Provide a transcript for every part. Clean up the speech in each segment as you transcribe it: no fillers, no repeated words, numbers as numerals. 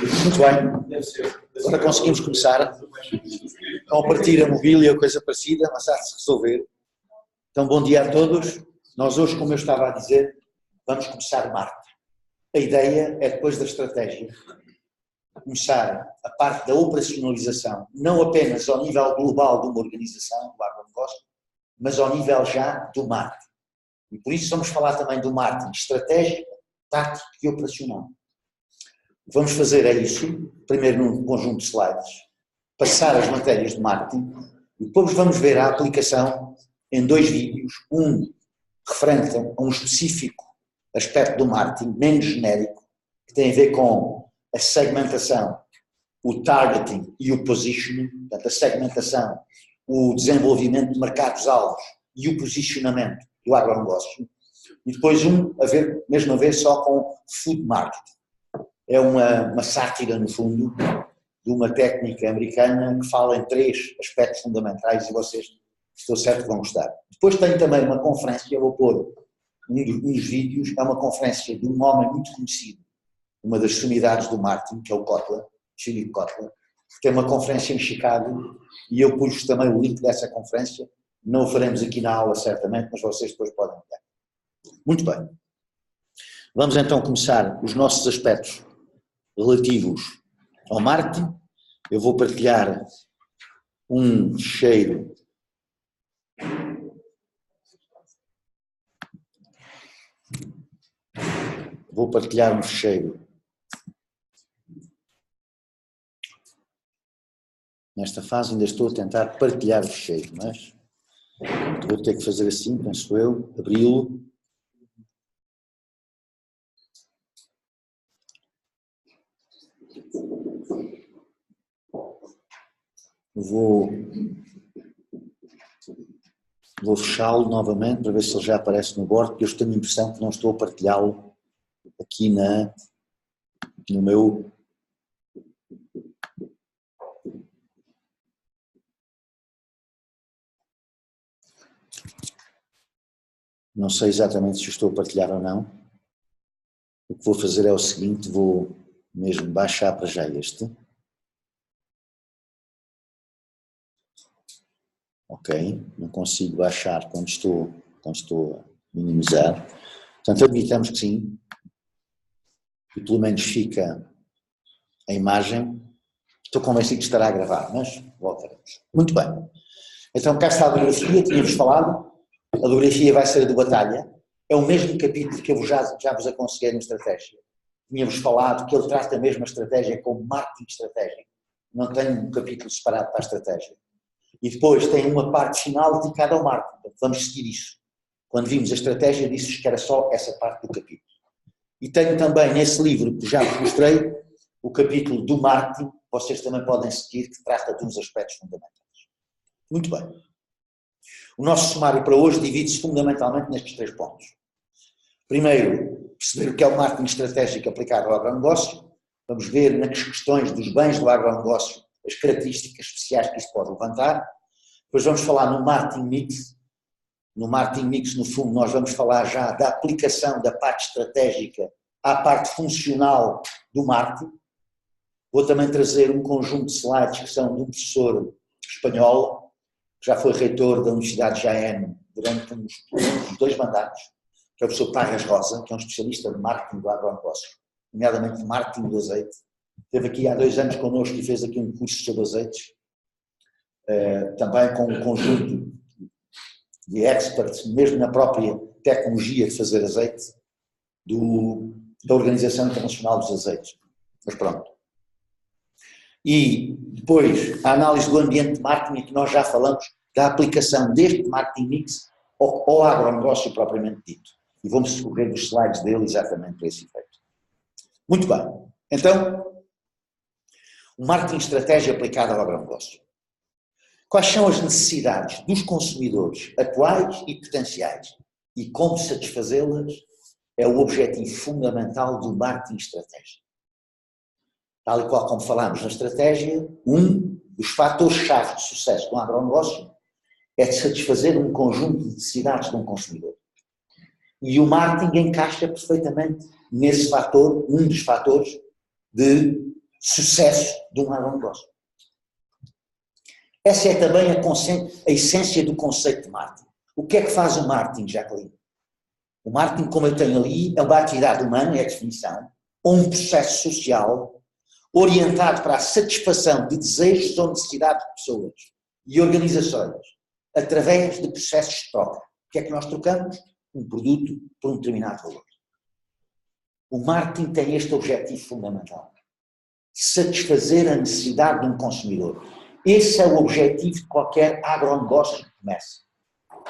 Muito bem, agora conseguimos começar. Estão a partir a mobília ou coisa parecida, mas há de se resolver. Então, bom dia a todos. Nós hoje, como eu estava a dizer, vamos começar Marte. A ideia é, depois da estratégia, começar a parte da operacionalização, não apenas ao nível global de uma organização, do agronegócio, mas ao nível já do Marte. E por isso vamos falar também do Marte estratégico, tático e operacional. O que vamos fazer é isso, primeiro num conjunto de slides, passar as matérias de marketing e depois vamos ver a aplicação em dois vídeos, um referente a um específico aspecto do marketing, menos genérico, que tem a ver com a segmentação, o targeting e o positioning, portanto a segmentação, o desenvolvimento de mercados-alvos e o posicionamento do agronegócio. E depois mesmo a ver só com food marketing. É uma sátira, no fundo, de uma técnica americana que fala em três aspectos fundamentais e vocês, estou certo, vão gostar. Depois tem também uma conferência, vou pôr uns vídeos, é uma conferência de um homem muito conhecido, uma das sumidades do marketing, que é o Kotler, Philip Kotler, que tem uma conferência em Chicago e eu pus também o link dessa conferência. Não o faremos aqui na aula, certamente, mas vocês depois podem ver. Muito bem. Vamos então começar os nossos aspectos relativos ao marketing. Eu vou partilhar um ficheiro. Nesta fase ainda estou a tentar partilhar o ficheiro, mas vou ter que fazer assim, penso eu, abri-lo. Vou fechá-lo novamente para ver se ele já aparece no board, porque eu tenho a impressão que não estou a partilhá-lo aqui no meu... Não sei exatamente se estou a partilhar ou não. O que vou fazer é o seguinte, vou mesmo baixar para já este. Ok, não consigo baixar quando estou a minimizar. Portanto, admitamos que sim, e pelo menos fica a imagem. Estou convencido que estará a gravar, mas voltaremos. Muito bem. Então, cá está a bibliografia, tínhamos falado. A bibliografia vai ser a do Batalha. É o mesmo capítulo que eu já vos aconselhei na estratégia. Tínhamos falado que ele trata mesmo a estratégia como marketing estratégico. Não tem um capítulo separado para a estratégia. E depois tem uma parte final dedicada ao marketing. Vamos seguir isso. Quando vimos a estratégia, disse-vos que era só essa parte do capítulo. E tenho também nesse livro, que já vos mostrei, o capítulo do marketing, vocês também podem seguir, que trata de uns aspectos fundamentais. Muito bem. O nosso sumário para hoje divide-se fundamentalmente nestes três pontos. Primeiro, perceber o que é o marketing estratégico aplicado ao agronegócio. Vamos ver nas questões dos bens do agronegócio as características especiais que isso pode levantar. Depois vamos falar no marketing mix. No marketing mix, no fundo, nós vamos falar já da aplicação da parte estratégica à parte funcional do marketing. Vou também trazer um conjunto de slides que são de um professor espanhol, que já foi reitor da Universidade de Jaén durante uns 2 mandatos, que é o professor Parras Rosa, que é um especialista de marketing do agronegócio, nomeadamente de marketing do azeite. Esteve aqui há 2 anos connosco e fez aqui um curso sobre azeites, também com um conjunto de experts, mesmo na própria tecnologia de fazer azeite, da Organização Internacional dos Azeites. Mas pronto. E depois, a análise do ambiente de marketing, que nós já falamos da aplicação deste marketing mix ao agronegócio propriamente dito. E vamos escorrer os slides dele exatamente para esse efeito. Muito bem. Então, o marketing estratégia aplicado ao agronegócio. Quais são as necessidades dos consumidores atuais e potenciais e como satisfazê-las é o objetivo fundamental do marketing estratégia. Tal e qual como falámos na estratégia, um dos fatores-chave de sucesso de um agronegócio é de satisfazer um conjunto de necessidades de um consumidor. E o marketing encaixa perfeitamente nesse fator, um dos fatores de sucesso de um agronegócio. Essa é também a essência do conceito de marketing. O que é que faz o marketing, Jacqueline? O marketing, como eu tenho ali, é uma atividade humana, é a definição, ou um processo social orientado para a satisfação de desejos ou necessidades de pessoas e organizações através de processos de troca. O que é que nós trocamos? Um produto por um determinado valor. O marketing tem este objetivo fundamental: satisfazer a necessidade de um consumidor. Esse é o objetivo de qualquer agronegócio que comece.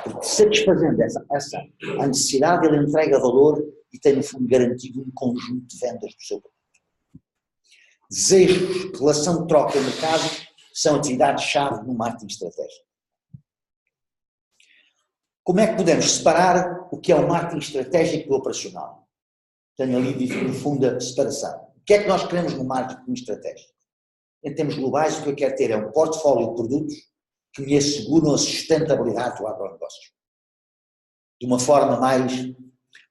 Porque satisfazendo a necessidade, ele entrega valor e tem, no fundo, garantido um conjunto de vendas do seu produto. Desejos, relação de troca e mercado são atividades-chave no marketing estratégico. Como é que podemos separar o que é o marketing estratégico do operacional? Tenho ali, no fundo, a separação. O que é que nós queremos no marketing estratégico? Em termos globais, o que eu quero ter é um portfólio de produtos que me asseguram a sustentabilidade do agronegócio. De uma forma mais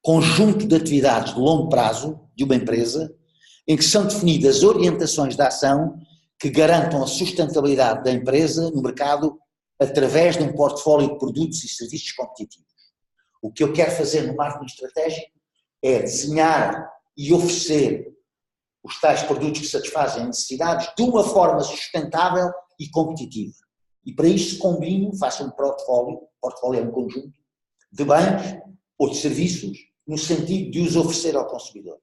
conjunto de atividades de longo prazo de uma empresa, em que são definidas orientações de ação que garantam a sustentabilidade da empresa no mercado através de um portfólio de produtos e serviços competitivos. O que eu quero fazer no marketing estratégico é desenhar e oferecer os tais produtos que satisfazem necessidades de uma forma sustentável e competitiva. E para isso combino, faço um portfólio é um conjunto de bens ou de serviços no sentido de os oferecer ao consumidor.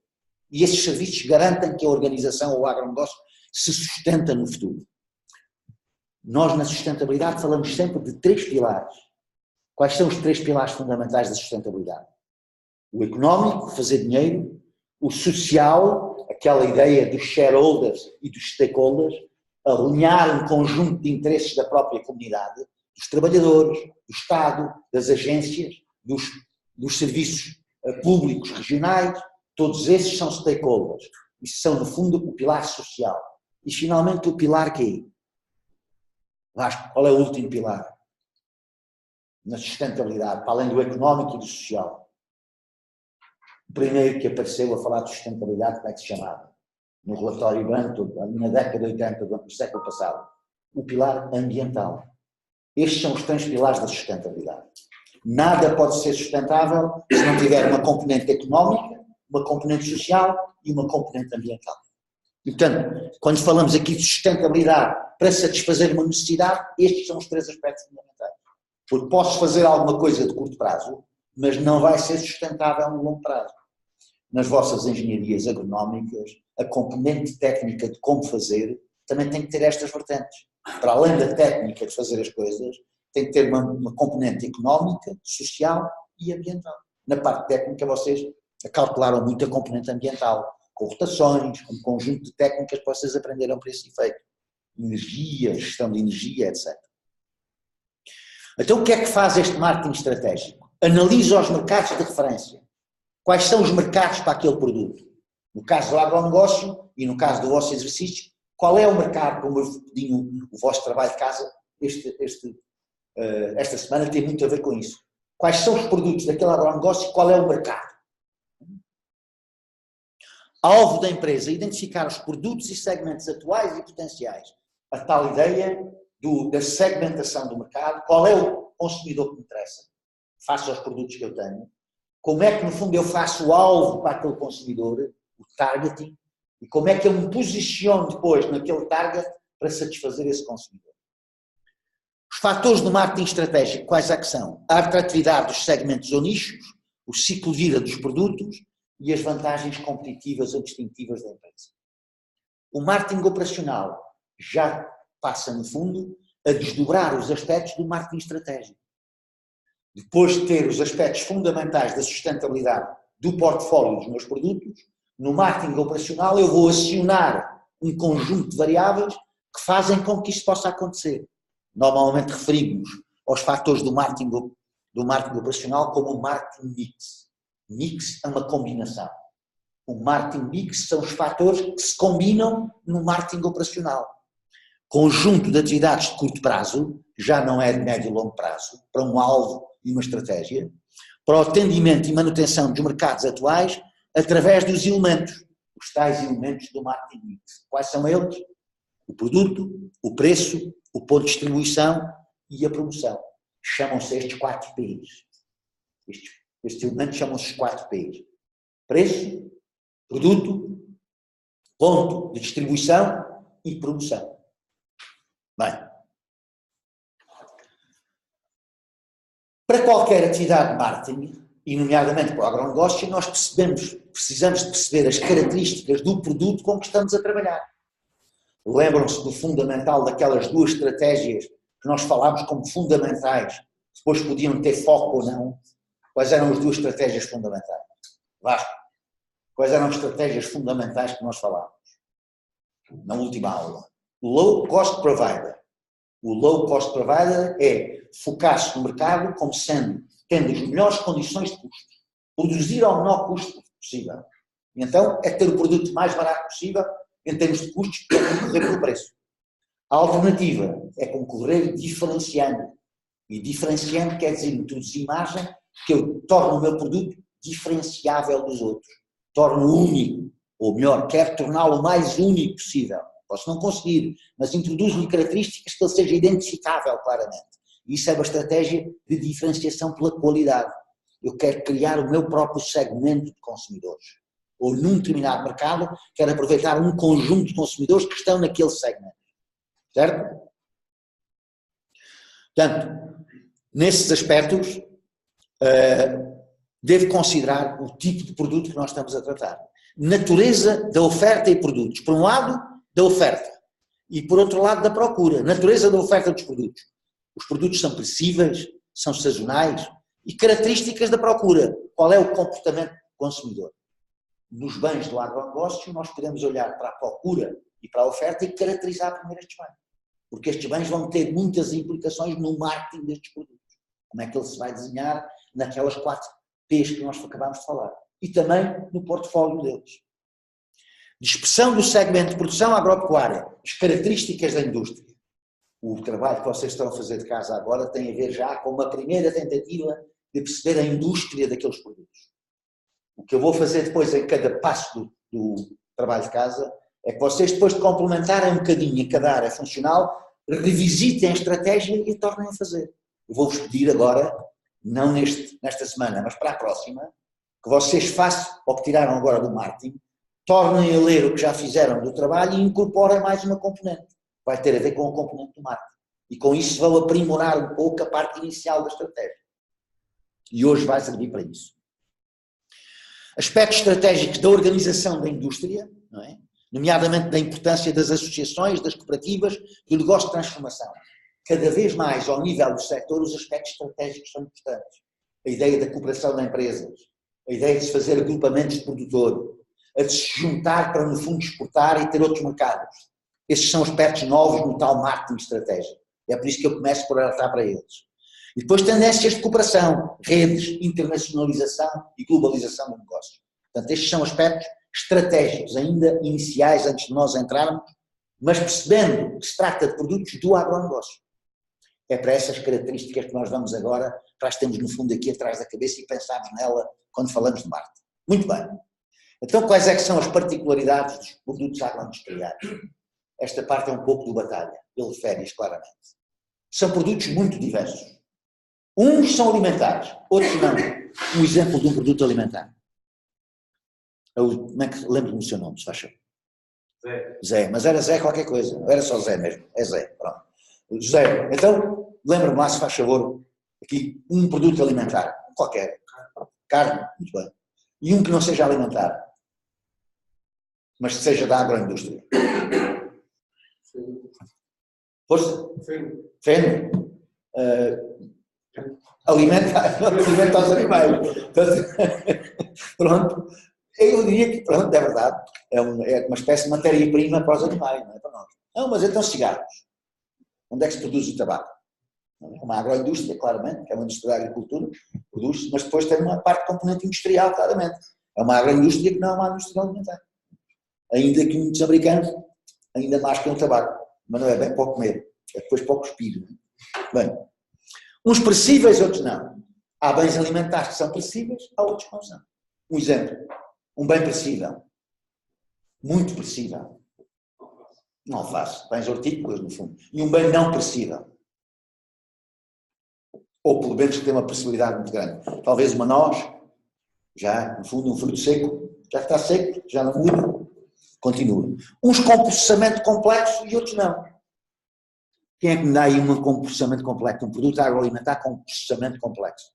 E esses serviços garantem que a organização ou o agronegócio se sustenta no futuro. Nós, na sustentabilidade, falamos sempre de 3 pilares. Quais são os 3 pilares fundamentais da sustentabilidade? O económico, fazer dinheiro; o social, aquela ideia dos shareholders e dos stakeholders, alinhar um conjunto de interesses da própria comunidade, dos trabalhadores, do Estado, das agências, dos serviços públicos regionais. Todos esses são stakeholders. Isso são, no fundo, o pilar social. E, finalmente, o pilar que é? Vasco, qual é o último pilar na sustentabilidade, para além do económico e do social? O primeiro que apareceu a falar de sustentabilidade, como é que se chamava? No relatório Banco, na década de 80 do século passado. O pilar ambiental. Estes são os 3 pilares da sustentabilidade. Nada pode ser sustentável se não tiver uma componente económica, uma componente social e uma componente ambiental. E, portanto, quando falamos aqui de sustentabilidade para satisfazer uma necessidade, estes são os 3 aspectos fundamentais. Porque posso fazer alguma coisa de curto prazo, mas não vai ser sustentável no longo prazo. Nas vossas engenharias agronómicas, a componente técnica de como fazer também tem que ter estas vertentes. Para além da técnica de fazer as coisas, tem que ter uma componente económica, social e ambiental. Na parte técnica, vocês calcularam muito a componente ambiental, com rotações, com um conjunto de técnicas que vocês aprenderam para esse efeito. Energia, gestão de energia, etc. Então, o que é que faz este marketing estratégico? Analisa os mercados de referência. Quais são os mercados para aquele produto? No caso do agronegócio e no caso do vosso exercício, qual é o mercado, como eu pedi o vosso trabalho de casa, esta semana tem muito a ver com isso. Quais são os produtos daquele agronegócio e qual é o mercado? Alvo da empresa, identificar os produtos e segmentos atuais e potenciais. A tal ideia da segmentação do mercado, qual é o consumidor que me interessa, face aos produtos que eu tenho, como é que no fundo eu faço o alvo para aquele consumidor, o targeting, e como é que eu me posiciono depois naquele target para satisfazer esse consumidor. Os fatores do marketing estratégico, quais é que são? A atratividade dos segmentos ou nichos, o ciclo de vida dos produtos e as vantagens competitivas ou distintivas da empresa. O marketing operacional já passa, no fundo, a desdobrar os aspectos do marketing estratégico. Depois de ter os aspectos fundamentais da sustentabilidade do portfólio dos meus produtos, no marketing operacional eu vou acionar um conjunto de variáveis que fazem com que isto possa acontecer. Normalmente referimos aos fatores do marketing operacional como o marketing mix. Mix é uma combinação. O marketing mix são os fatores que se combinam no marketing operacional. Conjunto de atividades de curto prazo, já não é de médio e longo prazo, para um alvo e uma estratégia, para o atendimento e manutenção dos mercados atuais através dos elementos os tais elementos do marketing mix. Quais são eles? O produto, o preço, o ponto de distribuição e a promoção. Chamam-se estes 4 P's. Estes elementos chamam-se os 4 P's. Preço, produto, ponto de distribuição e promoção. Bem, para qualquer atividade de marketing, e nomeadamente para o agronegócio, nós precisamos de perceber as características do produto com que estamos a trabalhar. Lembram-se do fundamental daquelas 2 estratégias que nós falámos como fundamentais, depois podiam ter foco ou não? Quais eram as 2 estratégias fundamentais? Vasco, quais eram as estratégias fundamentais que nós falámos na última aula? O low cost provider. O low cost provider é focar-se no mercado como tendo as melhores condições de custo, produzir ao menor custo possível. E então é ter o produto mais barato possível em termos de custos e concorrer pelo preço. A alternativa é concorrer diferenciando. E diferenciando quer dizer introduzir margem que eu torno o meu produto diferenciável dos outros. Torno único, ou melhor, quero torná-lo o mais único possível. Posso não conseguir, mas introduzo-lhe características que ele seja identificável claramente. E isso é uma estratégia de diferenciação pela qualidade. Eu quero criar o meu próprio segmento de consumidores. Ou num determinado mercado, quero aproveitar um conjunto de consumidores que estão naquele segmento. Certo? Portanto, nesses aspectos, devo considerar o tipo de produto que nós estamos a tratar. Natureza da oferta e produtos. Por um lado, da oferta. E por outro lado, da procura. Natureza da oferta dos produtos. Os produtos são perecíveis, são sazonais e características da procura. Qual é o comportamento do consumidor? Nos bens do agronegócio, nós podemos olhar para a procura e para a oferta e caracterizar primeiro estes bens. Porque estes bens vão ter muitas implicações no marketing destes produtos. Como é que ele se vai desenhar naquelas 4 P's que nós acabámos de falar. E também no portfólio deles. Dispersão do segmento de produção agropecuária. As características da indústria. O trabalho que vocês estão a fazer de casa agora tem a ver já com uma primeira tentativa de perceber a indústria daqueles produtos. O que eu vou fazer depois em cada passo do trabalho de casa é que vocês, depois de complementarem um bocadinho em cada área funcional, revisitem a estratégia e a tornem a fazer. Eu vou-vos pedir agora, não nesta semana, mas para a próxima, que vocês façam o que tiraram agora do marketing, tornem a ler o que já fizeram do trabalho e incorporem mais uma componente. Vai ter a ver com a componente do marketing. E com isso vão aprimorar um pouco a parte inicial da estratégia. E hoje vai servir para isso. Aspectos estratégicos da organização da indústria, não é? Nomeadamente da importância das associações, das cooperativas, do negócio de transformação. Cada vez mais, ao nível do setor, os aspectos estratégicos são importantes. A ideia da cooperação de empresas, a ideia de se fazer agrupamentos de produtor, a de se juntar para, no fundo, exportar e ter outros mercados. Esses são aspectos novos no tal marketing estratégico. É por isso que eu começo por alertar para eles. E depois tendências de cooperação, redes, internacionalização e globalização do negócio. Portanto, estes são aspectos estratégicos, ainda iniciais, antes de nós entrarmos, mas percebendo que se trata de produtos do agronegócio. É para essas características que nós vamos agora, para as temos no fundo aqui atrás da cabeça e pensamos nela quando falamos de marketing. Muito bem. Então, quais é que são as particularidades dos produtos agroindustriais? Esta parte é um pouco do Batalha, ele refere-as claramente. São produtos muito diversos. Uns são alimentares, outros não. Um exemplo de um produto alimentar. Como é que lembro-me do seu nome, se faz favor? Zé. Zé, mas era Zé qualquer coisa, não era só Zé mesmo, é Zé, pronto. José, então, lembra-me lá, se faz favor, aqui, um produto alimentar, qualquer. Carne, muito bem. E um que não seja alimentar, mas que seja da agroindústria. Força? Feno. Alimenta os animais. Pronto. Eu diria que, pronto, é verdade. É uma espécie de matéria-prima para os animais, não é para nós. Não, mas então cigarros. Onde é que se produz o tabaco? É uma agroindústria, claramente, que é uma indústria da agricultura, produz, mas depois tem uma parte de componente industrial, claramente. É uma agroindústria que não é uma indústria alimentar. Ainda que muitos americanos ainda mascam o tabaco, mas não é bem para o comer, é depois para o cuspir. Bem, uns perecíveis, outros não. Há bens alimentares que são perecíveis, há outros que não são. Um exemplo, um bem perecível. muito perecível. Não alface, bens hortícolas, no fundo. E um bem não perecível. Ou pelo menos que tem uma possibilidade muito grande. Talvez uma noz, já, no fundo, um fruto seco, já está seco, já não muda, continua. Uns com processamento complexo e outros não. Quem é que me dá aí um processamento complexo? Um produto agroalimentar com processamento complexo?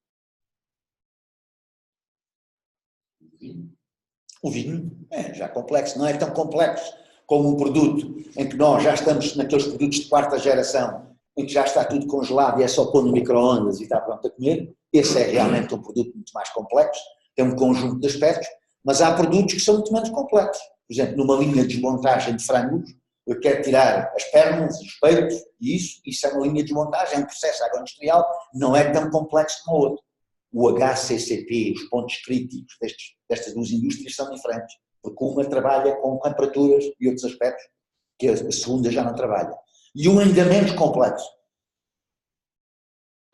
O vinho é já complexo, não é tão complexo como um produto em que nós já estamos naqueles produtos de quarta geração, em que já está tudo congelado e é só pôr no micro-ondas e está pronto a comer. Esse é realmente um produto muito mais complexo, tem um conjunto de aspectos, mas há produtos que são muito menos complexos. Por exemplo, numa linha de desmontagem de frangos, eu quero tirar as pernas e os peitos, e isso é uma linha de desmontagem, é um processo agroindustrial, não é tão complexo como o outro. O HCCP, os pontos críticos destas duas indústrias são diferentes, porque uma trabalha com temperaturas e outros aspectos que a segunda já não trabalha. E um ainda menos complexo.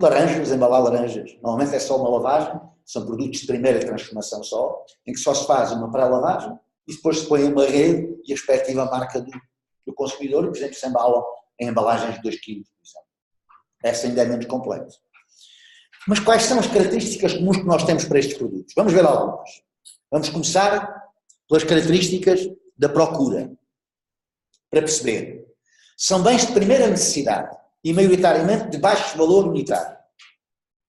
Laranjas, embalar laranjas. Normalmente é só uma lavagem, são produtos de primeira transformação só, em que só se faz uma pré-lavagem e depois se põe uma rede e a respectiva marca do consumidor, por exemplo, se embalam em embalagens de 2 kg, por exemplo. Essa ainda é menos complexa. Mas quais são as características comuns que nós temos para estes produtos? Vamos ver algumas. Vamos começar pelas características da procura. Para perceber. São bens de primeira necessidade e maioritariamente de baixo valor unitário.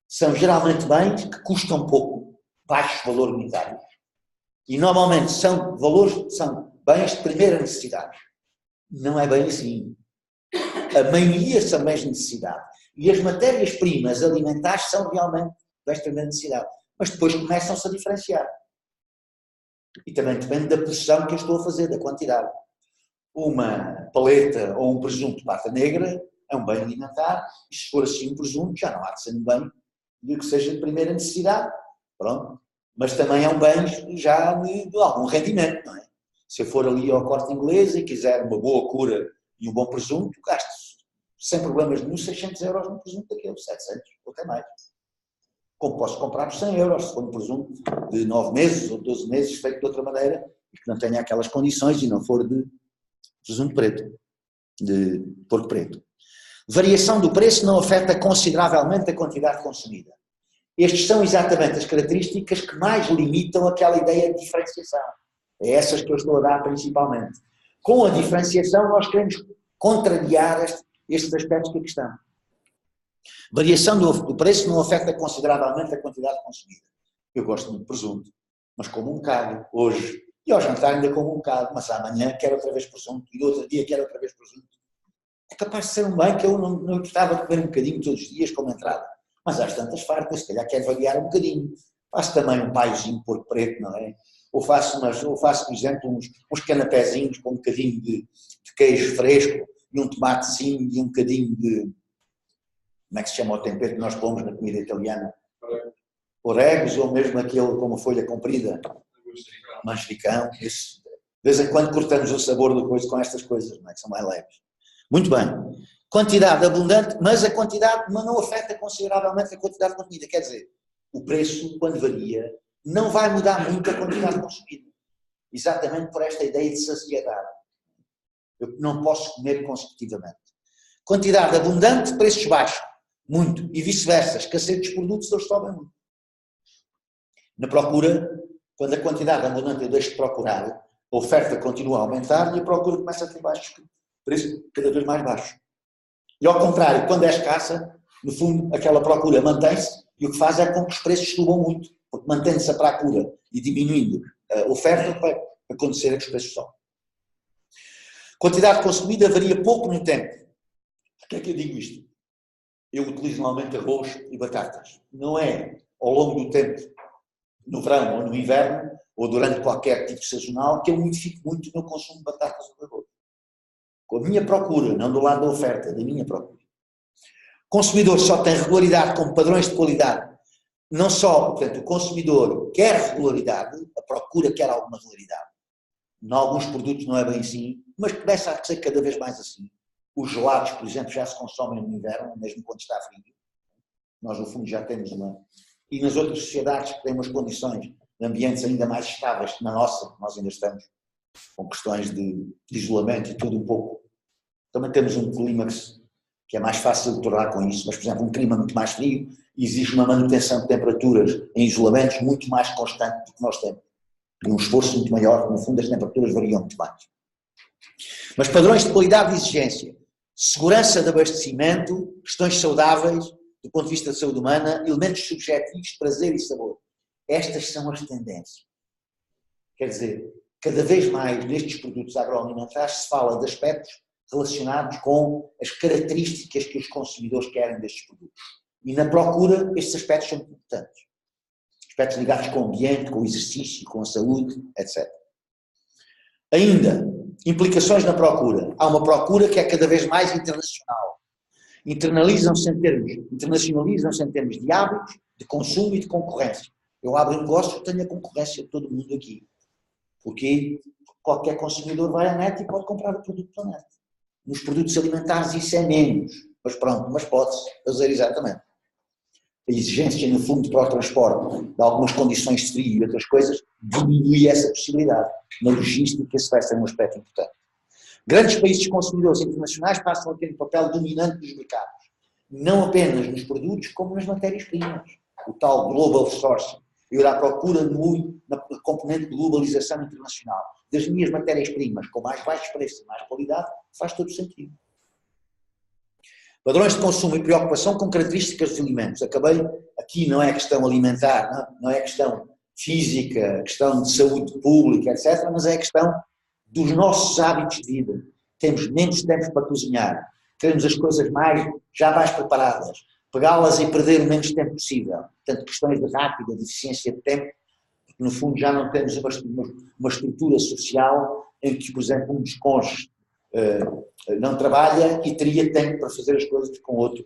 São geralmente bens que custam pouco, baixo valor unitário. E normalmente são bens de primeira necessidade. Não é bem assim. A maioria são bens de necessidade. E as matérias-primas alimentares são realmente bens de primeira necessidade. Mas depois começam-se a diferenciar. E também depende da pressão que eu estou a fazer, da quantidade. Uma paleta ou um presunto de pata negra é um bem alimentar, e se for assim um presunto já não há de ser um bem de que seja de primeira necessidade. Pronto. Mas também é um bem já de algum rendimento, não é? Se eu for ali ao Corte Inglês e quiser uma boa cura e um bom presunto, gasto sem problemas nenhum 600 euros no presunto daquele, 700 ou até mais. Como posso comprar por 100 euros, se for um presunto de 9 meses ou 12 meses feito de outra maneira e que não tenha aquelas condições e não for de presunto preto, de porco preto. Variação do preço não afeta consideravelmente a quantidade consumida. Estes são exatamente as características que mais limitam aquela ideia de diferenciação. É essas que eu estou a dar principalmente. Com a diferenciação nós queremos contrariar estes aspectos que aqui estão. Variação do preço não afeta consideravelmente a quantidade consumida. Eu gosto muito de presunto, mas como um bocado hoje. E ao jantar ainda como um bocado, mas amanhã quero outra vez presunto, e no outro dia quero outra vez presunto. É capaz de ser um bem que eu não gostava de comer um bocadinho todos os dias como entrada. Mas às tantas fartas, se calhar quero variar um bocadinho. Faço também um paiozinho de porco preto, não é? Ou faço, por exemplo, uns canapézinhos com um bocadinho de queijo fresco, e um tomatezinho, e um bocadinho de... Como é que se chama o tempero que nós pomos na comida italiana? Orégãos, ou mesmo aquele com uma folha comprida. Manjericão. De vez em quando cortamos o sabor do coisa com estas coisas, não é? Que são mais leves. Muito bem. Quantidade abundante, mas a quantidade não afeta consideravelmente a quantidade consumida. Quer dizer, o preço, quando varia, não vai mudar muito a quantidade consumida. Exatamente por esta ideia de saciedade. Eu não posso comer consecutivamente. Quantidade abundante, preços baixos. Muito. E vice-versa. Escassez dos produtos, eles sobem muito. Na procura, quando a quantidade abundante eu deixo de procurar, a oferta continua a aumentar e a procura começa a ter baixos, preço cada vez mais baixo. E ao contrário, quando é escassa, no fundo, aquela procura mantém-se e o que faz é com que os preços subam muito, porque mantendo-se a procura e diminuindo a oferta, vai acontecer que os preços sobem. Quantidade consumida varia pouco no tempo. Porquê é que eu digo isto? Eu utilizo normalmente arroz e batatas. Não é ao longo do tempo, no verão ou no inverno, ou durante qualquer tipo sazonal, que eu modifico muito o meu consumo de batatas ou de arroz. Com a minha procura, não do lado da oferta, da minha procura. O consumidor só tem regularidade com padrões de qualidade. Não só, portanto, o consumidor quer regularidade, a procura quer alguma regularidade. Em alguns produtos não é bem assim, mas começa a ser cada vez mais assim. Os gelados, por exemplo, já se consomem no inverno, mesmo quando está frio. Nós, no fundo, já temos uma... E nas outras sociedades que têm umas condições de ambientes ainda mais estáveis que na nossa, nós ainda estamos com questões de isolamento e tudo um pouco. Também temos um clima que é mais fácil de tornar com isso, mas, por exemplo, um clima muito mais frio exige uma manutenção de temperaturas em isolamentos muito mais constante do que nós temos. E um esforço muito maior, no fundo as temperaturas variam muito mais. Mas padrões de qualidade e exigência, segurança de abastecimento, questões saudáveis, do ponto de vista da saúde humana, elementos subjetivos de prazer e sabor. Estas são as tendências. Quer dizer, cada vez mais nestes produtos agroalimentares se fala de aspectos relacionados com as características que os consumidores querem destes produtos. E na procura estes aspectos são muito importantes. Aspectos ligados com o ambiente, com o exercício, com a saúde, etc. Ainda, implicações na procura. Há uma procura que é cada vez mais internacional. Internacionalizam-se em termos de hábitos, de consumo e de concorrência. Eu abro um negócio e tenho a concorrência de todo mundo aqui. Porque qualquer consumidor vai à net e pode comprar o produto pela net. Nos produtos alimentares isso é menos, mas pronto, mas pode-se fazer exatamente. A exigência, no fundo, para o transporte de algumas condições de frio e outras coisas, diminui essa possibilidade. Na logística isso vai ser um aspecto importante. Grandes países consumidores internacionais passam a ter um papel dominante nos mercados, não apenas nos produtos, como nas matérias-primas. O tal global sourcing, ir à procura na componente de globalização internacional das minhas matérias-primas com mais baixos preços e mais qualidade, faz todo sentido. Padrões de consumo e preocupação com características dos alimentos. Acabei, aqui não é questão alimentar, não é questão física, questão de saúde pública, etc., mas é questão dos nossos hábitos de vida. Temos menos tempo para cozinhar, queremos as coisas já mais preparadas, pegá-las e perder o menos tempo possível. Portanto, questões de rápida, de eficiência de tempo, porque no fundo já não temos uma estrutura social em que, por exemplo, um dos cônjuges não trabalha e teria tempo para fazer as coisas com outro,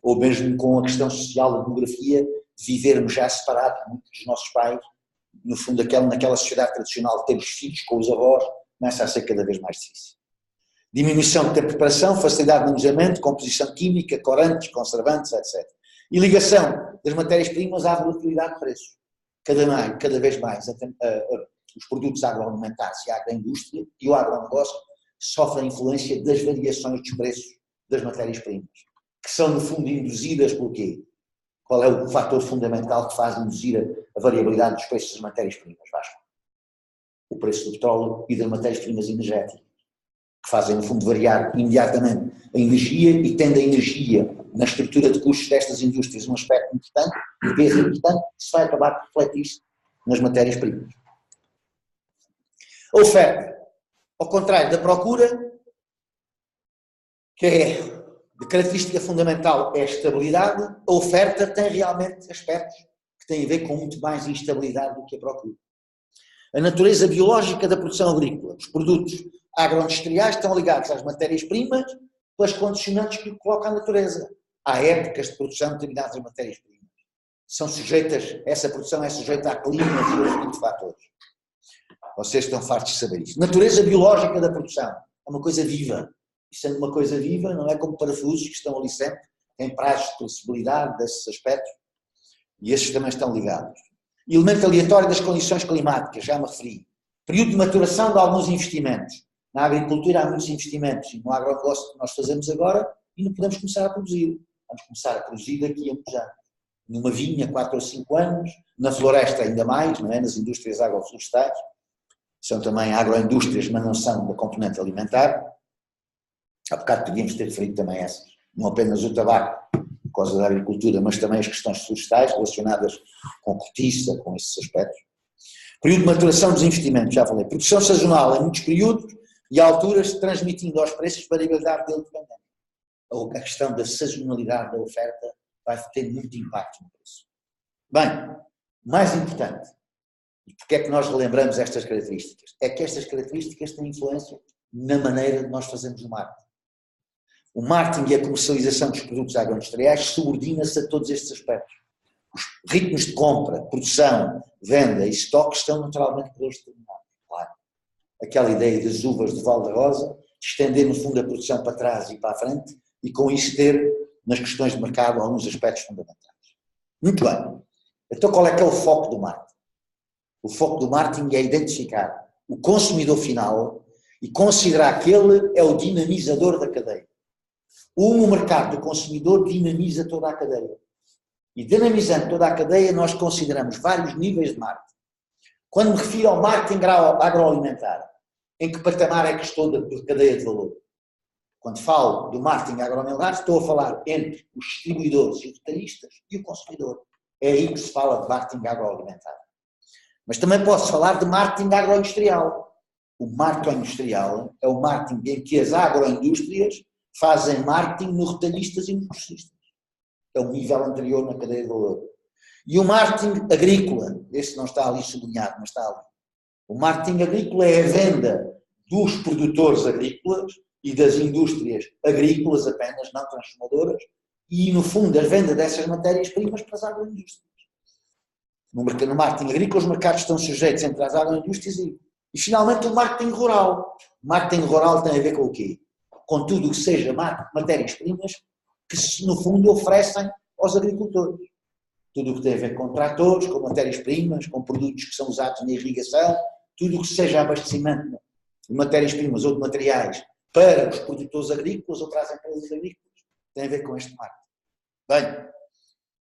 ou mesmo com a questão social da demografia, de vivermos já separados, muitos dos nossos pais, no fundo naquela sociedade tradicional de termos filhos com os avós, começa a ser cada vez mais difícil. Diminuição de tempo de preparação, facilidade de manuseamento, composição química, corantes, conservantes, etc. E ligação das matérias-primas à volatilidade de preços. Cada vez mais os produtos agroalimentares e a agroindústria e o agronegócio sofrem a influência das variações dos preços das matérias-primas, que são no fundo induzidas por quê? Qual é o fator fundamental que faz induzir a variabilidade dos preços das matérias-primas, Vasco? O preço do petróleo e das matérias-primas energéticas, que fazem no fundo variar imediatamente a energia e tendo a energia na estrutura de custos destas indústrias um aspecto importante, de peso importante, isso vai acabar por refletir-se nas matérias-primas. A oferta, ao contrário da procura, que é de característica fundamental é a estabilidade, a oferta tem realmente aspectos que têm a ver com muito mais instabilidade do que a procura. A natureza biológica da produção agrícola, os produtos agroindustriais estão ligados às matérias-primas pelas condicionantes que coloca a natureza. Há épocas de produção de determinadas matérias-primas. Essa produção é sujeita a clima e outros tipos de fatores. Vocês estão fartos de saber isso. Natureza biológica da produção é uma coisa viva. E sendo uma coisa viva, não é como parafusos que estão ali sempre, têm prazos de possibilidade desses aspectos, e esses também estão ligados. Elemento aleatório das condições climáticas, já me referi. Período de maturação de alguns investimentos. Na agricultura há muitos investimentos, e no agronegócio que nós fazemos agora, e não podemos começar a produzir. Vamos começar a produzir daqui a muitos anos. Numa vinha, 4 ou 5 anos, na floresta ainda mais, não é? Nas indústrias agroflorestais, são também agroindústrias, mas não são da componente alimentar. Há bocado podíamos ter referido também essas, não apenas o tabaco, por causa da agricultura, mas também as questões florestais relacionadas com cortiça, com esses aspectos. Período de maturação dos investimentos, já falei. Produção sazonal em muitos períodos e alturas, transmitindo aos preços variabilidade dele dependente. A questão da sazonalidade da oferta vai ter muito impacto no preço. Bem, mais importante, e porque é que nós relembramos estas características? É que estas características têm influência na maneira de nós fazermos o marketing. O marketing e a comercialização dos produtos agroindustriais subordina-se a todos estes aspectos. Os ritmos de compra, produção, venda e estoque estão naturalmente por eles determinados. Claro. Aquela ideia das uvas de Val de Rosa, de estender no fundo a produção para trás e para a frente e com isso ter nas questões de mercado alguns aspectos fundamentais. Muito bem. Então qual é que é o foco do marketing? O foco do marketing é identificar o consumidor final e considerar que ele é o dinamizador da cadeia. O mercado do consumidor dinamiza toda a cadeia. E dinamizando toda a cadeia, nós consideramos vários níveis de marketing. Quando me refiro ao marketing agroalimentar, em que patamar é que estou de cadeia de valor? Quando falo do marketing agroalimentar, estou a falar entre os distribuidores e os detalhistas e o consumidor. É aí que se fala de marketing agroalimentar. Mas também posso falar de marketing agroindustrial. O marketing industrial é o marketing em que as agroindústrias fazem marketing nos retalhistas e nos grossistas. É o nível anterior na cadeia de valor. E o marketing agrícola, esse não está ali sublinhado, mas está ali. O marketing agrícola é a venda dos produtores agrícolas e das indústrias agrícolas apenas, não transformadoras, e no fundo a venda dessas matérias-primas para as agroindústrias. No marketing agrícola os mercados estão sujeitos entre as agroindústrias e finalmente o marketing rural. O marketing rural tem a ver com o quê? Com tudo o que seja matérias-primas que no fundo oferecem aos agricultores. Tudo o que tem a ver com tratores, com matérias-primas, com produtos que são usados na irrigação, tudo o que seja abastecimento de matérias-primas ou de materiais para os produtores agrícolas ou para as empresas agrícolas, tem a ver com este marketing. Bem,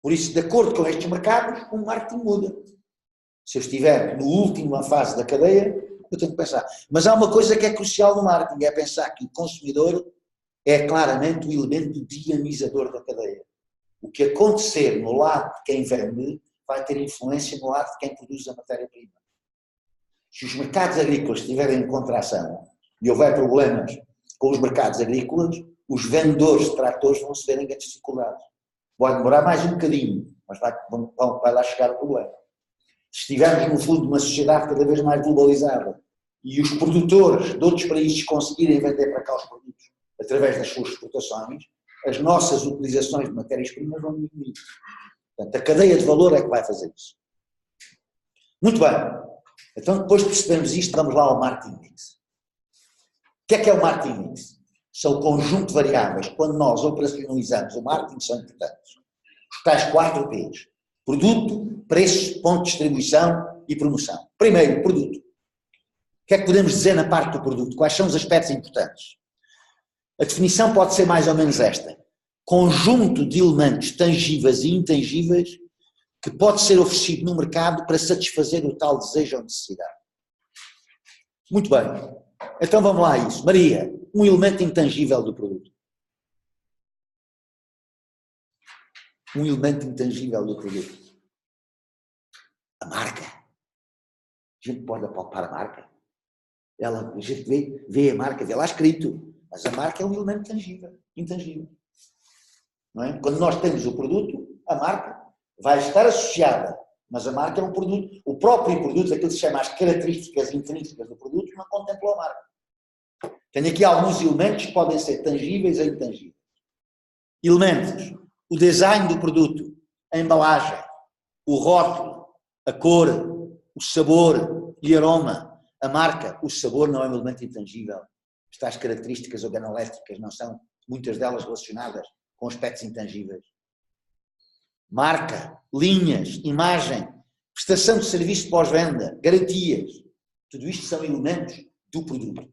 por isso, de acordo com estes mercados, o marketing muda. Se eu estiver na última fase da cadeia, eu tenho que pensar. Mas há uma coisa que é crucial no marketing, é pensar que o consumidor é claramente o elemento dinamizador da cadeia. O que acontecer no lado de quem vende vai ter influência no lado de quem produz a matéria-prima. Se os mercados agrícolas estiverem em contração e houver problemas com os mercados agrícolas, os vendedores de tratores vão se ver em grandes dificuldades. Vai demorar mais um bocadinho, mas vai lá chegar o problema. Se estivermos no fundo de uma sociedade cada vez mais globalizada e os produtores de outros países conseguirem vender para cá os produtos através das suas exportações, as nossas utilizações de matérias-primas vão diminuir. Portanto, a cadeia de valor é que vai fazer isso. Muito bem. Então, depois de percebermos isto, vamos lá ao marketing mix. O que é o marketing mix? São o conjunto de variáveis que, quando nós operacionalizamos o marketing, são importantes. Os tais 4 P's. Produto, preço, ponto de distribuição e promoção. Primeiro, produto. O que é que podemos dizer na parte do produto? Quais são os aspectos importantes? A definição pode ser mais ou menos esta. Conjunto de elementos tangíveis e intangíveis que pode ser oferecido no mercado para satisfazer o tal desejo ou necessidade. Muito bem. Então vamos lá a isso. Maria, um elemento intangível do produto. Um elemento intangível do produto. A marca. A gente pode apalpar a marca. A gente vê a marca, vê lá escrito. Mas a marca é um elemento tangível, intangível. Não é? Quando nós temos o produto, a marca vai estar associada, mas a marca é um produto, o próprio produto, aquilo que se chama as características intrínsecas do produto, não contempla a marca. Tenho aqui alguns elementos que podem ser tangíveis ou intangíveis. Elementos, o design do produto, a embalagem, o rótulo, a cor, o sabor e aroma. A marca, o sabor não é um elemento intangível. Estas características organolétricas não são, muitas delas relacionadas com aspectos intangíveis. Marca, linhas, imagem, prestação de serviço de pós-venda, garantias. Tudo isto são elementos do produto.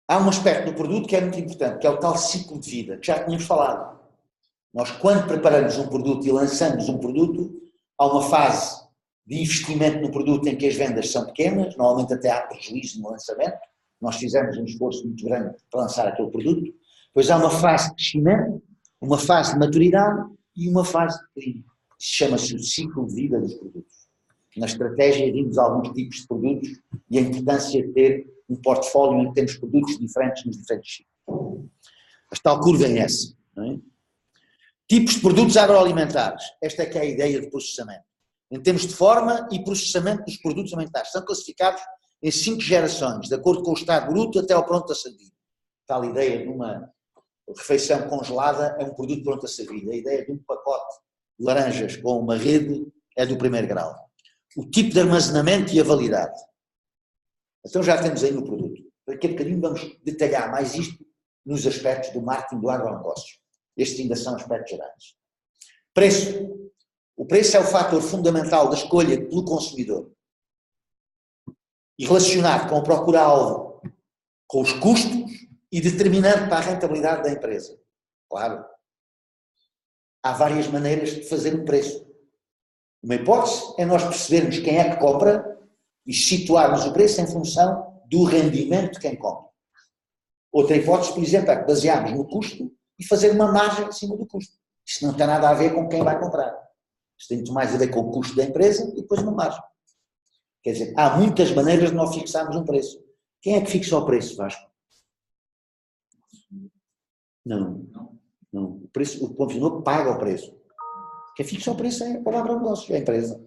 Há um aspecto do produto que é muito importante, que é o tal ciclo de vida, que já tínhamos falado. Nós, quando preparamos um produto e lançamos um produto, há uma fase de investimento no produto em que as vendas são pequenas, normalmente até há prejuízo no lançamento. Nós fizemos um esforço muito grande para lançar aquele produto. Depois há uma fase de crescimento, uma fase de maturidade e uma fase de declínio. Chama-se o ciclo de vida dos produtos. Na estratégia vimos alguns tipos de produtos e a importância de ter um portfólio em que temos produtos diferentes nos diferentes ciclos. A tal curva é essa. Não é? Tipos de produtos agroalimentares. Esta é que é a ideia de processamento. Em termos de forma e processamento dos produtos alimentares. São classificados em 5 gerações, de acordo com o estado bruto até ao pronto a servir. Tal ideia de uma refeição congelada é um produto pronto a servir. A ideia de um pacote de laranjas com uma rede é do primeiro grau. O tipo de armazenamento e a validade. Então já temos aí no produto. Daqui a bocadinho vamos detalhar mais isto nos aspectos do marketing do agronegócio. Estes ainda são aspectos gerais. Preço. O preço é o fator fundamental da escolha pelo consumidor. e relacionado com a procura-alvo, com os custos e determinante para a rentabilidade da empresa. Claro, há várias maneiras de fazer um preço. Uma hipótese é nós percebermos quem é que compra e situarmos o preço em função do rendimento de quem compra. Outra hipótese, por exemplo, é que basearmos no custo e fazer uma margem acima do custo. Isto não tem nada a ver com quem vai comprar. Isto tem muito mais a ver com o custo da empresa e depois uma margem. Quer dizer, há muitas maneiras de nós fixarmos um preço. Quem é que fixa o preço, Vasco? Não. O preço, o consumidor paga o preço. Quem fixa o preço é a palavra negócio, é a empresa.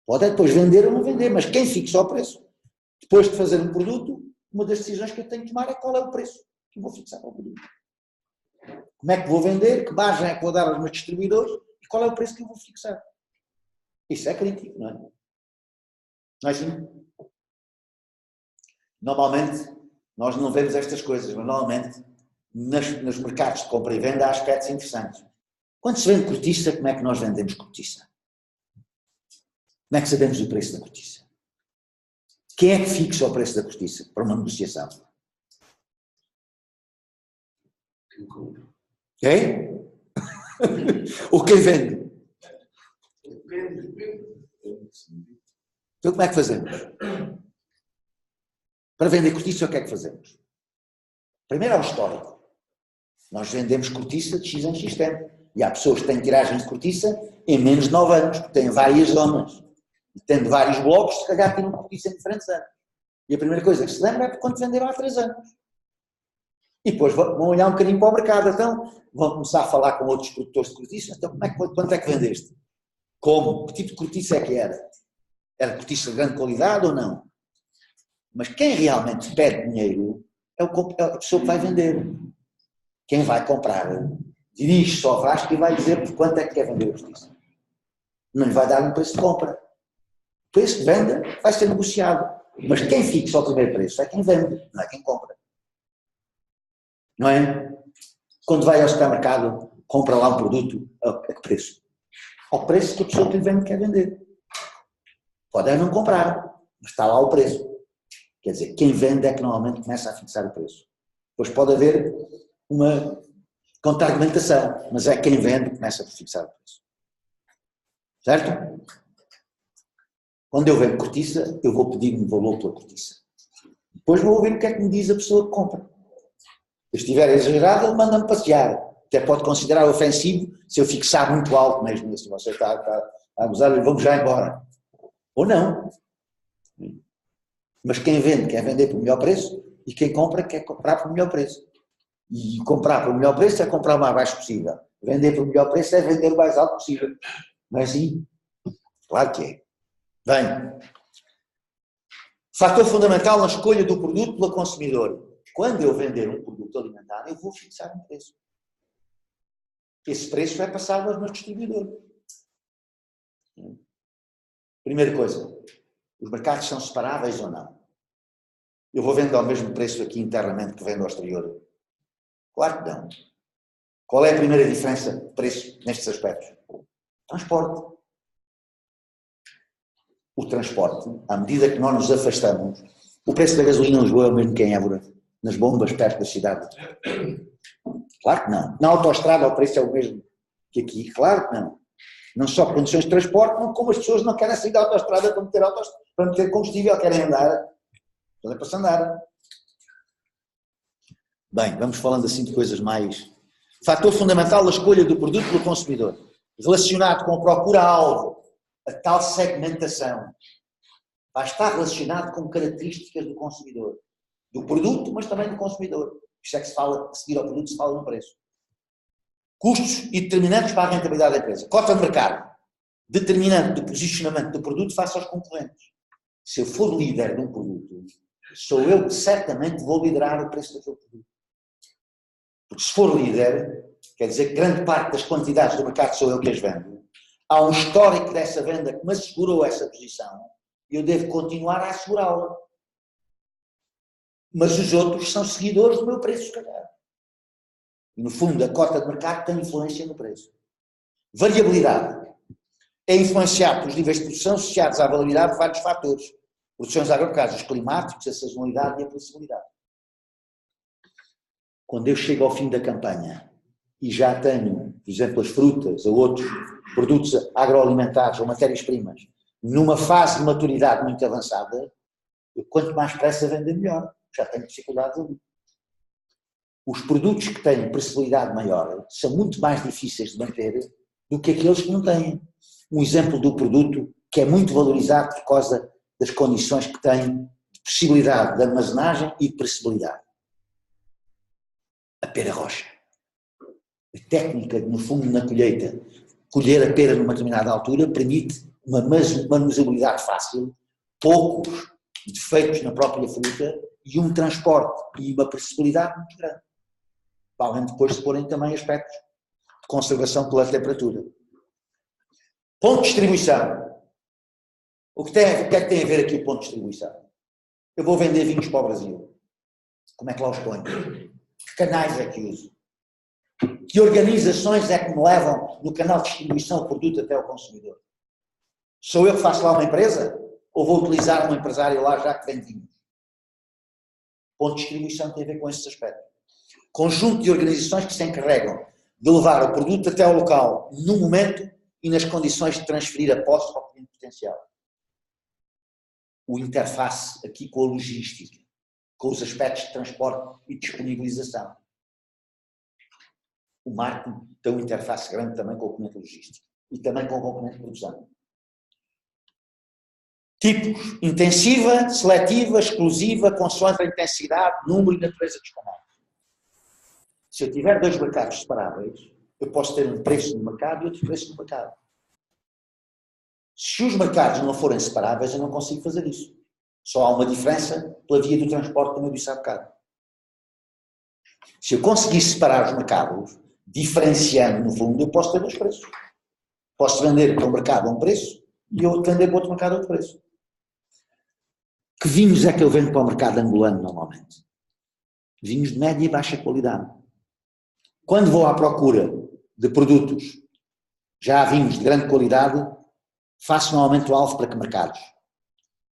Pode depois vender ou não vender, mas quem fixa o preço, depois de fazer um produto, uma das decisões que eu tenho que tomar é qual é o preço que eu vou fixar para o produto. Como é que vou vender, que margem é que vou dar aos meus distribuidores e qual é o preço que eu vou fixar. Isso é crítico, não é? Não é assim? Normalmente, nós não vemos estas coisas, mas normalmente, nos mercados de compra e venda há aspectos interessantes. Quando se vende cortiça, como é que nós vendemos cortiça? Como é que sabemos o preço da cortiça? Quem é que fixa o preço da cortiça para uma negociação? Quem? Ou quem vende? Então como é que fazemos? Para vender cortiça, o que é que fazemos? Primeiro é o histórico. Nós vendemos cortiça de X em X tempo. E há pessoas que têm tiragens de cortiça em menos de 9 anos, porque têm várias zonas. E tendo vários blocos, se calhar tiram cortiça em diferentes anos. E a primeira coisa que se lembra é quando venderam há 3 anos. E depois vão olhar um bocadinho para o mercado. Então vão começar a falar com outros produtores de cortiça. Então quanto é que vendeste? Como? Que tipo de cortiça é que era? Era cortiça de grande qualidade ou não? Mas quem realmente pede dinheiro é a pessoa que vai vender. Quem vai comprar dirige-se ao Vasco e vai dizer por quanto é que quer vender a cortiça. Não lhe vai dar um preço de compra. O preço de venda vai ser negociado. Mas quem fixa o primeiro preço é quem vende, não é quem compra. Não é? Quando vai ao supermercado, compra lá um produto, a que preço? Ao preço que a pessoa que lhe vende quer vender. Pode não comprar, mas está lá o preço. Quer dizer, quem vende é que normalmente começa a fixar o preço. Depois pode haver uma contra-argumentação, mas é quem vende que começa a fixar o preço. Certo? Quando eu vendo cortiça, eu vou pedir um valor pela cortiça. Depois vou ouvir o que é que me diz a pessoa que compra. Se estiver exagerado, ele manda-me passear. Até pode considerar ofensivo se eu fixar muito alto mesmo. Se você está a abusar, vamos já embora. Ou não. Mas quem vende quer vender por melhor preço e quem compra quer comprar por melhor preço. E comprar por melhor preço é comprar o mais baixo possível. Vender por melhor preço é vender o mais alto possível. Não é assim? Claro que é. Bem, fator fundamental na escolha do produto pelo consumidor. Quando eu vender um produto alimentar, eu vou fixar um preço. Esse preço é passado aos meus distribuidores. Primeira coisa, os mercados são separáveis ou não? Eu vou vender ao mesmo preço aqui internamente que vendo ao exterior? Claro que não. Qual é a primeira diferença de preço nestes aspectos? Transporte. O transporte, à medida que nós nos afastamos, o preço da gasolina em Lisboa é o mesmo que em Évora, nas bombas perto da cidade. Claro que não. Na autoestrada o preço é o mesmo que aqui. Claro que não. Não só por condições de transporte, não, como as pessoas não querem sair da autoestrada para meter combustível, querem andar. Então é para se andar. Bem, vamos falando assim de coisas mais... Fator fundamental da escolha do produto pelo consumidor. Relacionado com a procura-alvo, a tal segmentação. Vai estar relacionado com características do consumidor. Do produto, mas também do consumidor. Isto é que se fala, a seguir ao produto, se fala no preço. Custos e determinantes para a rentabilidade da empresa. Cota de mercado. Determinante do posicionamento do produto face aos concorrentes. Se eu for líder de um produto, sou eu que certamente vou liderar o preço daquele produto. Porque se for líder, quer dizer que grande parte das quantidades do mercado sou eu que as vendo. Há um histórico dessa venda que me assegurou essa posição e eu devo continuar a assegurá-la. Mas os outros são seguidores do meu preço, se calhar. E, no fundo, a cota de mercado tem influência no preço. Variabilidade. É influenciado pelos níveis de produção associados à variabilidade de vários fatores. Produções agropecuárias, os climáticos, a sazonalidade e a previsibilidade. Quando eu chego ao fim da campanha e já tenho, por exemplo, as frutas ou outros produtos agroalimentares ou matérias-primas numa fase de maturidade muito avançada, eu, quanto mais pressa vender, melhor. Já tenho dificuldades ali. Os produtos que têm previsibilidade maior são muito mais difíceis de manter do que aqueles que não têm. Um exemplo do produto que é muito valorizado por causa das condições que tem de possibilidade de armazenagem e de previsibilidade. A pera roxa. A técnica, no fundo, na colheita, colher a pera numa determinada altura permite uma manuseabilidade fácil, poucos defeitos na própria fruta e um transporte e uma previsibilidade muito grande. Além de depois se porem também aspectos de conservação pela temperatura. Ponto de distribuição. O que é que tem a ver aqui o ponto de distribuição? Eu vou vender vinhos para o Brasil. Como é que lá os ponho? Que canais é que uso? Que organizações é que me levam no canal de distribuição o produto até ao consumidor? Sou eu que faço lá uma empresa? Ou vou utilizar um empresário lá já que vende vinhos? Ponto de distribuição tem a ver com esses aspectos. Conjunto de organizações que se encarregam de levar o produto até ao local no momento e nas condições de transferir a posse ao cliente potencial. O interface aqui com a logística, com os aspectos de transporte e disponibilização. O marketing tem uma interface grande também com o componente logístico e também com o componente de produção. Tipos: intensiva, seletiva, exclusiva, consoante a intensidade, número e natureza dos canais. Se eu tiver dois mercados separáveis, eu posso ter um preço no mercado e outro preço no mercado. Se os mercados não forem separáveis, eu não consigo fazer isso. Só há uma diferença pela via do transporte, como eu disse há bocado. Se eu conseguir separar os mercados, diferenciando no fundo, eu posso ter dois preços. Posso vender para um mercado a um preço e eu vender para outro mercado a outro preço. Que vinhos é que eu vendo para o mercado angolano normalmente? Vinhos de média e baixa qualidade. Quando vou à procura de produtos, já há vinhos de grande qualidade, faço normalmente o alvo para que mercados?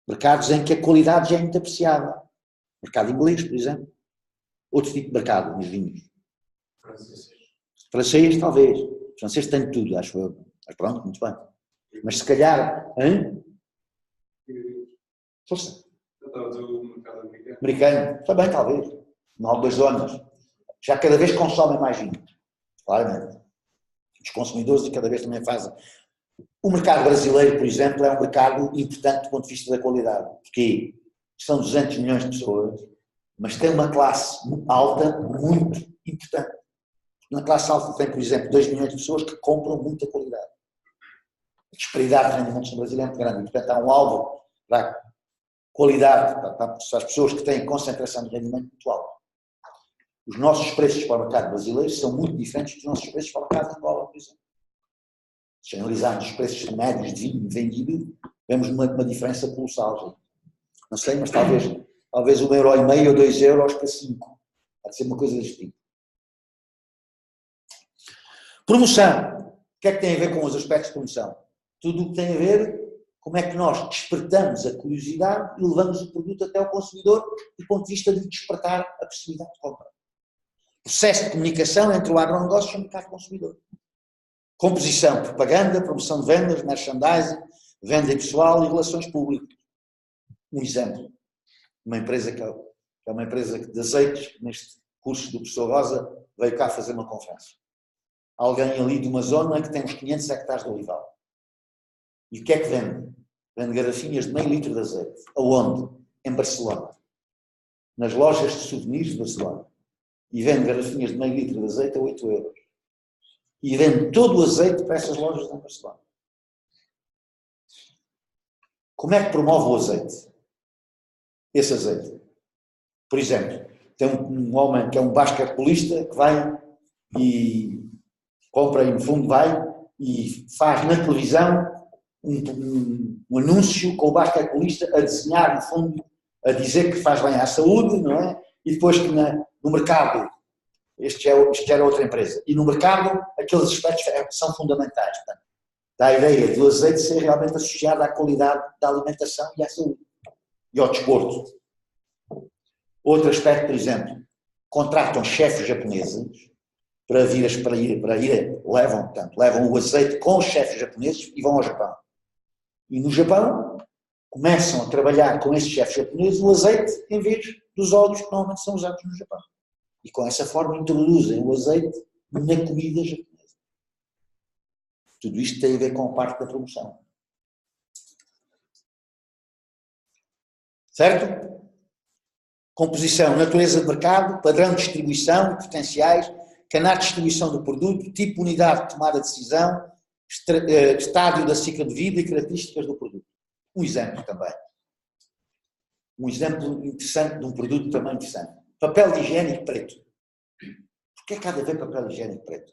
Mercados em que a qualidade já é muito apreciada. Mercado inglês, por exemplo. Outro tipo de mercado nos vinhos. Francês, talvez. O francês tem tudo, acho eu. Mas pronto, muito bem. Mas se calhar... Hein? Força. Eu estava a dizer o mercado americano. Americano. Está bem, talvez. Em algumas zonas. Já cada vez consomem mais vinho. Claramente. Os consumidores cada vez também fazem. O mercado brasileiro, por exemplo, é um mercado importante do ponto de vista da qualidade. Porque são 200 milhões de pessoas, mas tem uma classe alta muito importante. Na classe alta tem, por exemplo, 2 milhões de pessoas que compram muita qualidade. A disparidade de rendimentos no Brasil é muito grande. E, portanto, há um alvo para a qualidade, para as pessoas que têm concentração de rendimento muito alta. Os nossos preços para o mercado brasileiro são muito diferentes dos nossos preços para o mercado de Angola, por exemplo. Se analisarmos os preços médios de vinho vendido, vemos uma diferença colossal. Não sei, mas talvez €1,50 ou €2 para 5. Pode ser uma coisa deste tipo. Promoção. O que é que tem a ver com os aspectos de promoção? Tudo o que tem a ver como é que nós despertamos a curiosidade e levamos o produto até ao consumidor do ponto de vista de despertar a possibilidade de compra. Processo de comunicação entre o agronegócio e o mercado consumidor. Composição, propaganda, promoção de vendas, merchandising, venda pessoal e relações públicas. Um exemplo. Uma empresa que é uma empresa de azeites, neste curso do professor Rosa, veio cá fazer uma conferência. Alguém ali de uma zona que tem uns 500 hectares de olival. E o que é que vende? Vende garrafinhas de meio litro de azeite. Aonde? Em Barcelona. Nas lojas de souvenirs de Barcelona. E vende garrafinhas de meio litro de azeite a €8. E vende todo o azeite para essas lojas em Barcelona. Como é que promove o azeite? Esse azeite. Por exemplo, tem um homem que é um basquetebolista que vai e compra e no fundo vai e faz na televisão um anúncio com o basquetebolista a desenhar no fundo, a dizer que faz bem à saúde, não é? E depois que no mercado, este era outra empresa, e no mercado aqueles aspectos são fundamentais. Portanto, dá a ideia do azeite ser realmente associado à qualidade da alimentação e à saúde. e ao desporto. Outro aspecto, por exemplo, contratam chefes japoneses levam o azeite com os chefes japoneses e vão ao Japão. E no Japão começam a trabalhar com esses chefes japoneses o azeite em vez dos óleos que normalmente são usados no Japão. E com essa forma introduzem o azeite na comida japonesa. Tudo isto tem a ver com parte da promoção. Certo? Composição, natureza de mercado, padrão de distribuição, potenciais, canal de distribuição do produto, tipo unidade de tomada de decisão, estádio da ciclo de vida e características do produto. Um exemplo também. Um exemplo interessante de um produto também interessante. Papel de higiênico preto. Porquê que há de haver papel higiênico preto?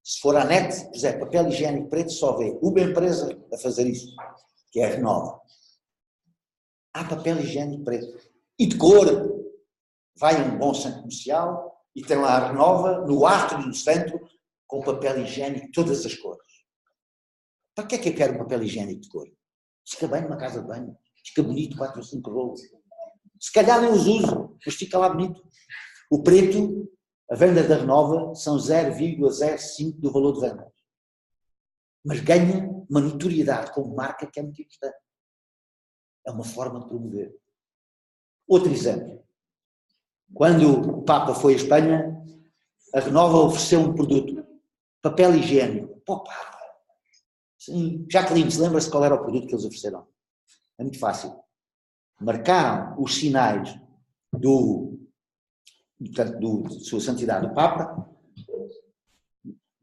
Se for à net, puser papel higiênico preto, só vê uma empresa a fazer isso, que é a Renova. Há papel higiênico preto. E de cor. Vai a um bom centro comercial e tem lá a Renova, no átrio do centro, com papel higiênico de todas as cores. Para que é que eu quero um papel higiênico de cor? Fica bem numa casa de banho. Fica bonito, 4 ou 5 rolos. Se calhar nem os uso, mas fica lá bonito. O preto, a venda da Renova, são 0,05 do valor de venda. Mas ganha uma notoriedade como marca que é muito importante. É uma forma de promover. Outro exemplo. Quando o Papa foi à Espanha, a Renova ofereceu um produto, papel higiênico, para o Papa. Sim. Jacqueline, se lembra-se qual era o produto que eles ofereceram? É muito fácil. Marcaram os sinais de Sua Santidade o Papa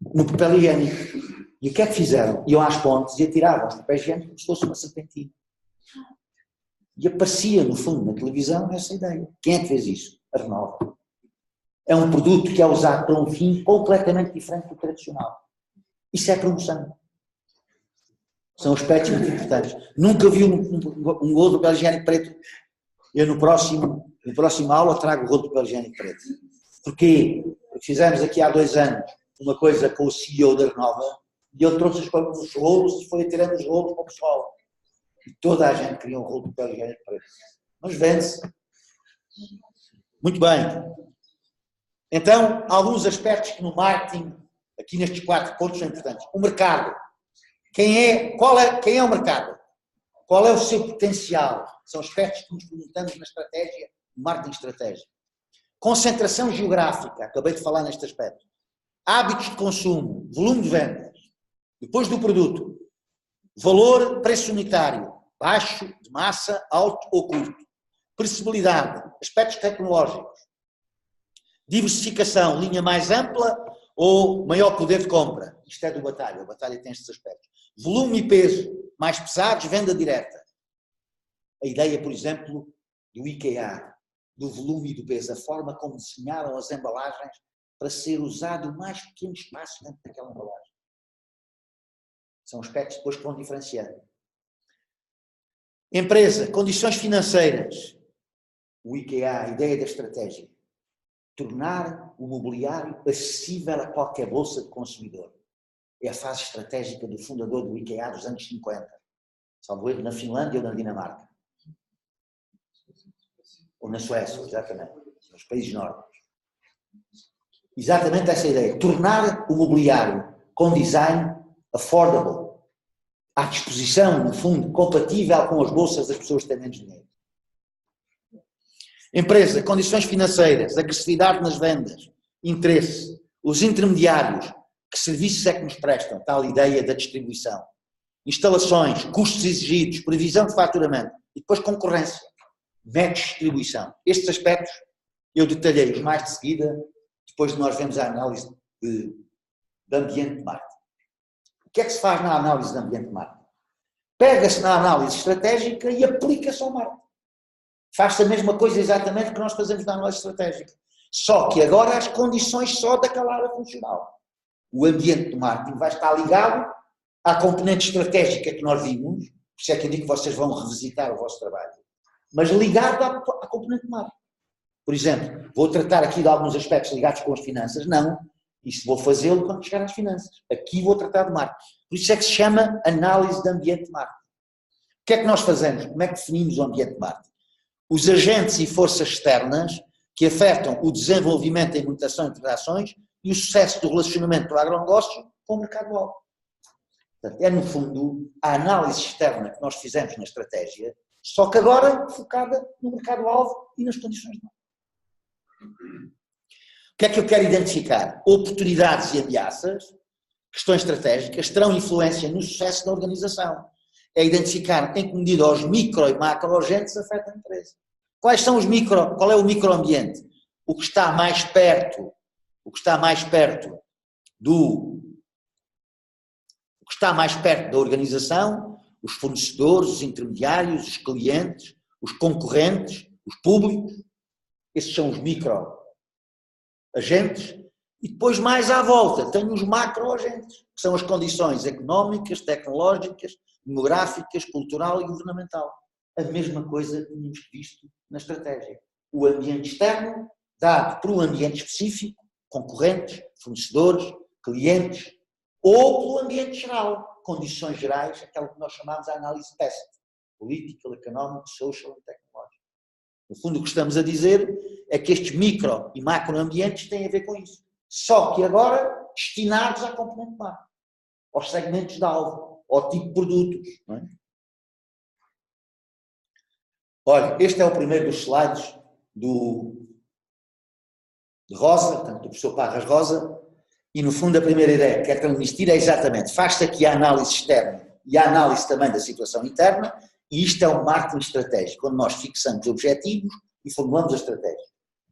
no papel higiênico. E o que é que fizeram? Iam às pontes e atiravam os papéis higiênicos como se fosse uma serpentina. E aparecia, no fundo, na televisão, essa ideia. Quem é que fez isso? A Renova. É um produto que é usado para um fim completamente diferente do tradicional. Isso é promoção. São aspectos muito importantes. Nunca vi um rolo de papel higiênico preto. Eu, no próximo aula, trago o rolo de papel higiênico preto. Porquê? Porque fizemos aqui há 2 anos uma coisa com o CEO da Renova e ele trouxe os rolos e foi atirando os rolos para o pessoal. E toda a gente queria um rolo de papel higiênico preto. Mas vende-se. Muito bem. Então, alguns aspectos que no marketing, aqui nestes 4 pontos, são importantes. O mercado. Quem é o mercado? Qual é o seu potencial? São aspectos que nos perguntamos na estratégia, no marketing estratégico. Concentração geográfica, acabei de falar neste aspecto. Hábitos de consumo, volume de vendas. Depois do produto. Valor, preço unitário, baixo, de massa, alto ou curto. Previsibilidade, aspectos tecnológicos. Diversificação, linha mais ampla ou maior poder de compra. Isto é do Batalha, o Batalha tem estes aspectos. Volume e peso, mais pesados, venda direta. A ideia, por exemplo, do IKEA, do volume e do peso, a forma como desenharam as embalagens para ser usado o mais pequeno espaço dentro daquela embalagem. São aspectos depois que vão diferenciando. Empresa, condições financeiras. O IKEA, a ideia da estratégia. Tornar o mobiliário acessível a qualquer bolsa de consumidor. É a fase estratégica do fundador do IKEA dos anos 50. Salvo erro, na Finlândia ou na Dinamarca. Ou na Suécia, exatamente. Nos países nórdicos. Exatamente essa ideia. Tornar o mobiliário com design affordable. À disposição, no fundo, compatível com as bolsas das pessoas que têm menos dinheiro. Empresa, condições financeiras, agressividade nas vendas, interesse, os intermediários, que serviços é que nos prestam, tal ideia da distribuição, instalações, custos exigidos, previsão de faturamento e depois concorrência, métodos de distribuição. Estes aspectos eu detalhei-os mais de seguida, depois de nós vermos a análise de ambiente de marketing. O que é que se faz na análise de ambiente de marketing? Pega-se na análise estratégica e aplica-se ao marketing. Faz-se a mesma coisa exatamente que nós fazemos na análise estratégica. Só que agora as condições só daquela área funcional. O ambiente do marketing vai estar ligado à componente estratégica que nós vimos, por isso é que eu digo que vocês vão revisitar o vosso trabalho, mas ligado à componente do marketing. Por exemplo, vou tratar aqui de alguns aspectos ligados com as finanças? Não. Isso vou fazê-lo quando chegar às finanças. Aqui vou tratar de marketing. Por isso é que se chama análise de ambiente de marketing. O que é que nós fazemos? Como é que definimos o ambiente de marketing? Os agentes e forças externas que afetam o desenvolvimento, a implementação e interações e o sucesso do relacionamento do agronegócio com o mercado-alvo. Portanto, é, no fundo, a análise externa que nós fizemos na estratégia, só que agora focada no mercado-alvo e nas condições de marketing. O que é que eu quero identificar? Oportunidades e ameaças, questões estratégicas, terão influência no sucesso da organização. É identificar em que medida os micro e macro agentes afetam a empresa. Quais são os micro, qual é o microambiente? O que está mais perto da organização, os fornecedores, os intermediários, os clientes, os concorrentes, os públicos, esses são os microagentes, e depois mais à volta tenho os macroagentes, que são as condições económicas, tecnológicas, demográficas, cultural e governamental. A mesma coisa que tínhamos visto na estratégia. O ambiente externo, dado por um ambiente específico, concorrentes, fornecedores, clientes, ou pelo ambiente geral, condições gerais, aquela que nós chamamos de análise PEST, Political, Economic, Social e Technological. No fundo, o que estamos a dizer é que estes micro e macroambientes têm a ver com isso. Só que agora destinados à componente macro, aos segmentos de alvo, ao tipo de produtos. Não é? Olha, este é o primeiro dos slides de Rosa, portanto, do professor Parras Rosa, e no fundo a primeira ideia que quer transmitir é exatamente, faz-se aqui a análise externa e a análise também da situação interna, e isto é um marketing estratégico, quando nós fixamos objetivos e formulamos a estratégia.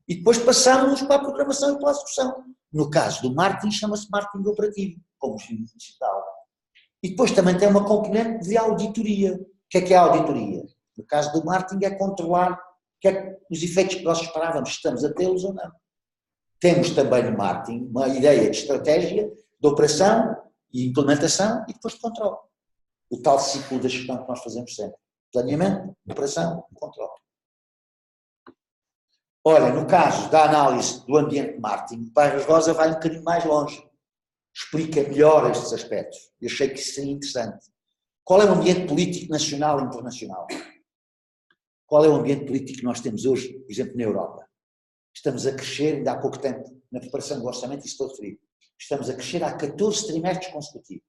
E depois passamos para a programação e para a execução. No caso do marketing, chama-se marketing operativo, como o digital. E depois também tem uma componente de auditoria. O que é a auditoria? No caso do marketing é controlar os efeitos que nós esperávamos, se estamos a tê-los ou não. Temos também no marketing uma ideia de estratégia, de operação e implementação e depois de controle. O tal ciclo da gestão que nós fazemos sempre. Planeamento, operação e controle. Olha, no caso da análise do ambiente de marketing, o Parras Rosa vai um bocadinho mais longe. Explica melhor estes aspectos. Eu achei que isso seria interessante. Qual é o ambiente político nacional e internacional? Qual é o ambiente político que nós temos hoje, por exemplo, na Europa? Estamos a crescer, ainda há pouco tempo, na preparação do orçamento, isso estou a referir. Estamos a crescer há 14 trimestres consecutivos.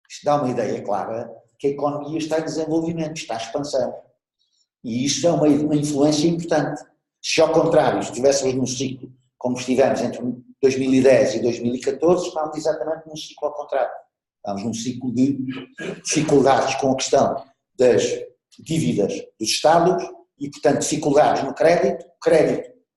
Isto dá uma ideia clara que a economia está em desenvolvimento, está em expansão. E isso é uma influência importante. Se ao contrário estivéssemos num ciclo, como estivemos entre 2010 e 2014, estávamos exatamente num ciclo ao contrário. Estávamos num ciclo de dificuldades com a questão das dívidas dos Estados e, portanto, dificuldades no crédito,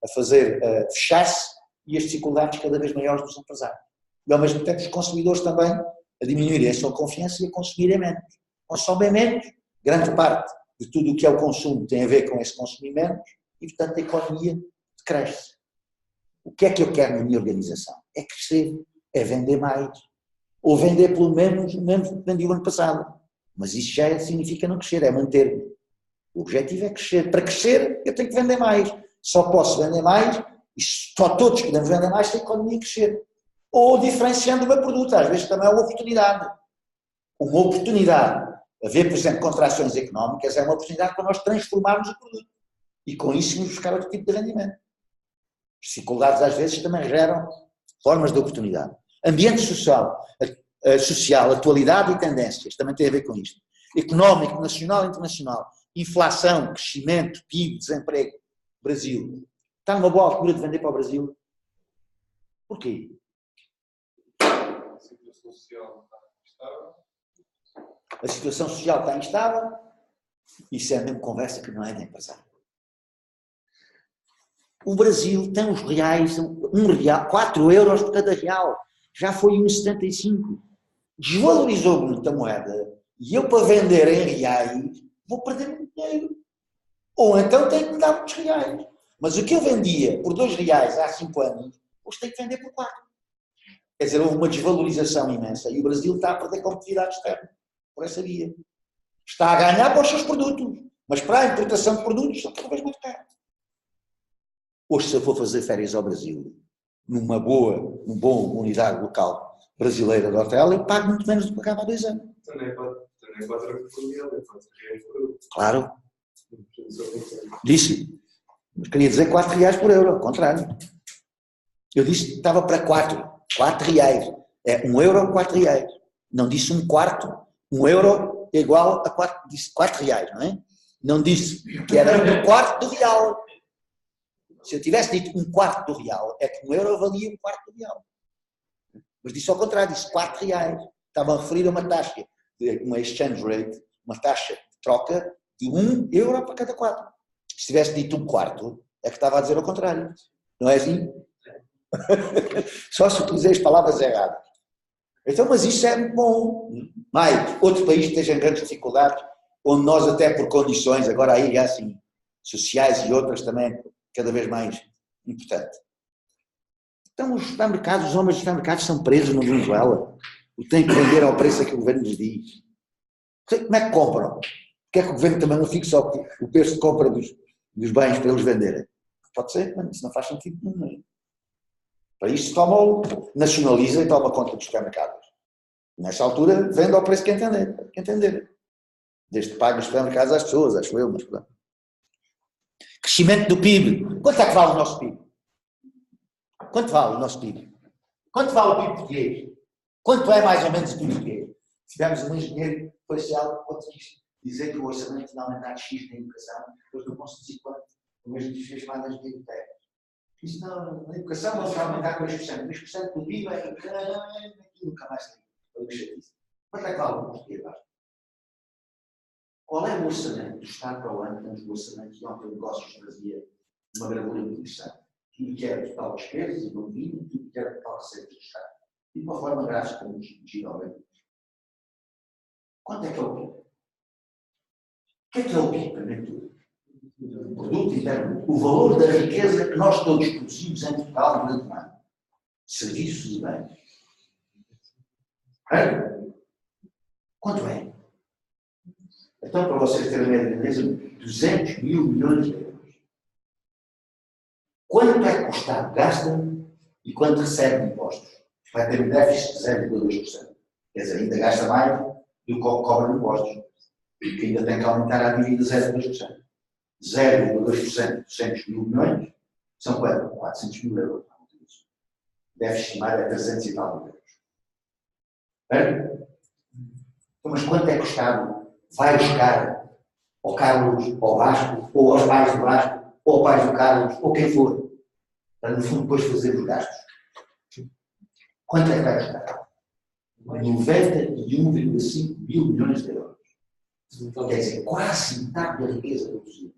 a fazer fechar-se e as dificuldades cada vez maiores dos empresários. E, ao mesmo tempo, os consumidores também a diminuírem a sua confiança e a consumirem menos. Consomem menos, grande parte de tudo o que é o consumo tem a ver com esse consumir menos e, portanto, a economia cresce. O que é que eu quero na minha organização? É crescer, é vender mais. Ou vender pelo menos o mesmo que vendi o ano passado. Mas isso já significa não crescer, é manter-me. O objetivo é crescer. Para crescer, eu tenho que vender mais. Só posso vender mais, e só todos podemos vender mais se a economia crescer. Ou diferenciando o meu produto, às vezes também é uma oportunidade. Uma oportunidade. Haver, por exemplo, contrações económicas é uma oportunidade para nós transformarmos o produto. E com isso irmos buscar outro tipo de rendimento. As dificuldades às vezes também geram formas de oportunidade. Ambiente social, atualidade e tendências, também tem a ver com isto. Económico, nacional e internacional. Inflação, crescimento, PIB, desemprego. Brasil. Está numa boa altura de vender para o Brasil? Porquê? A situação social está instável. A situação social está instável? Isso é a mesma conversa que não é de empresário. O Brasil tem os reais, R$1, 4 euros por cada real. Já foi 1,75. Desvalorizou muito a moeda. E eu, para vender em reais, vou perder muito dinheiro. Ou então tenho que me dar muitos reais. Mas o que eu vendia por R$2 há 5 anos, hoje tenho que vender por 4. Quer dizer, houve uma desvalorização imensa. E o Brasil está a perder competitividade externa por essa via. Está a ganhar para os seus produtos. Mas para a importação de produtos, está cada vez mais caro. Hoje, se eu for fazer férias ao Brasil, numa boa unidade local brasileira de hotel, eu pago muito menos do que pagava há 2 anos. Também é 4 euros por real, é 4 reais por euro. Claro. Disse. Mas queria dizer 4 reais por euro, ao contrário. Eu disse que estava para 4 reais. É 1 euro, 4 reais. Não disse um quarto. 1 euro é igual a 4, disse 4 reais, não é? Não disse que era um quarto do real. Se eu tivesse dito um quarto do real, é que 1 euro valia um quarto do real. Mas disse ao contrário, disse 4 reais. Estava a referir a uma taxa, uma exchange rate, uma taxa de troca de 1 euro para cada 4. Se tivesse dito um quarto, é que estava a dizer ao contrário. Não é assim? Só se utilizei as palavras erradas. Então, mas isso é bom. Mais, outro país que esteja em grandes dificuldades, onde nós até por condições, agora aí assim, sociais e outras também, cada vez mais importante. Então, os supermercados, os homens dos supermercados são presos na Venezuela. Têm que vender ao preço que o governo lhes diz. Como é que compram? Porque é que o governo também não fixa o preço de compra dos bens para eles venderem? Pode ser, mas isso não faz sentido nenhum. Para isso nacionaliza e toma conta dos supermercados. Nessa altura, vende ao preço que entender. Desde que pague os supermercados às pessoas, acho eu, mas pronto. Crescimento do PIB. Quanto é que vale o nosso PIB? Quanto vale o nosso PIB? Quanto vale o PIB português? Quanto é mais ou menos o PIB português? Tivemos um engenheiro parcial que pode dizer que o orçamento tinha aumentado X na educação, depois não posso dizer quanto, o mesmo que fez mais nas bibliotecas. Isso não, na educação não se vai aumentar 2%. 2% do PIB é nunca mais tem. Quanto é que vale o português? Qual é o orçamento do Estado para o ano? Temos o orçamento que ontem o negócios trazia uma gravura muito interessante. Tudo que era total despesas e não vinha, tudo que era total receitas do Estado. E de uma forma gráfica, muito girolenta. Quanto é que é o PIB? O que é o PIB, primeiro tudo? O produto interno, o valor da riqueza que nós todos produzimos em Portugal durante o ano. Serviços e bens. Quanto é? Então, para vocês terem uma ideia, 200 mil milhões de euros. Quanto é que o Estado gasta e quanto recebe de impostos? Vai ter um déficit de 0,2%. Quer dizer, ainda gasta mais do que cobra de impostos. Porque ainda tem que aumentar a dívida de 0,2%. 0,2% de 200 mil milhões são quanto? 400 mil euros. O déficit estimado é 300 e tal mil euros. Então, mas quanto é que o Estado vai buscar ao Carlos, ao Vasco, ou aos pais do Vasco, ou aos pais do Carlos, ou quem for, para no fundo depois fazer os gastos? Quanto é que vai buscar? 91,5 mil milhões de euros. Quer dizer, quase metade da riqueza produzida.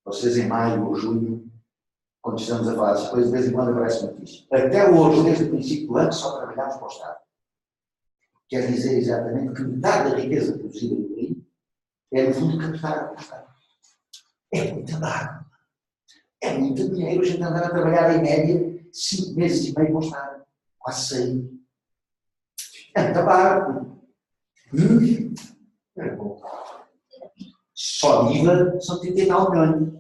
Vocês em maio ou junho, quando estamos a falar dessas coisas, de vez em quando aparece notícia. Até hoje, desde o princípio do ano, só trabalhamos para o Estado. Quer dizer exatamente que metade da riqueza produzida no país é, no fundo, captada pelo Estado. É muita barra. É muito dinheiro a gente andar a trabalhar em média 5 meses e meio para o Estado. Quase 6. É muita barra. Só de IVA são 39 milhões.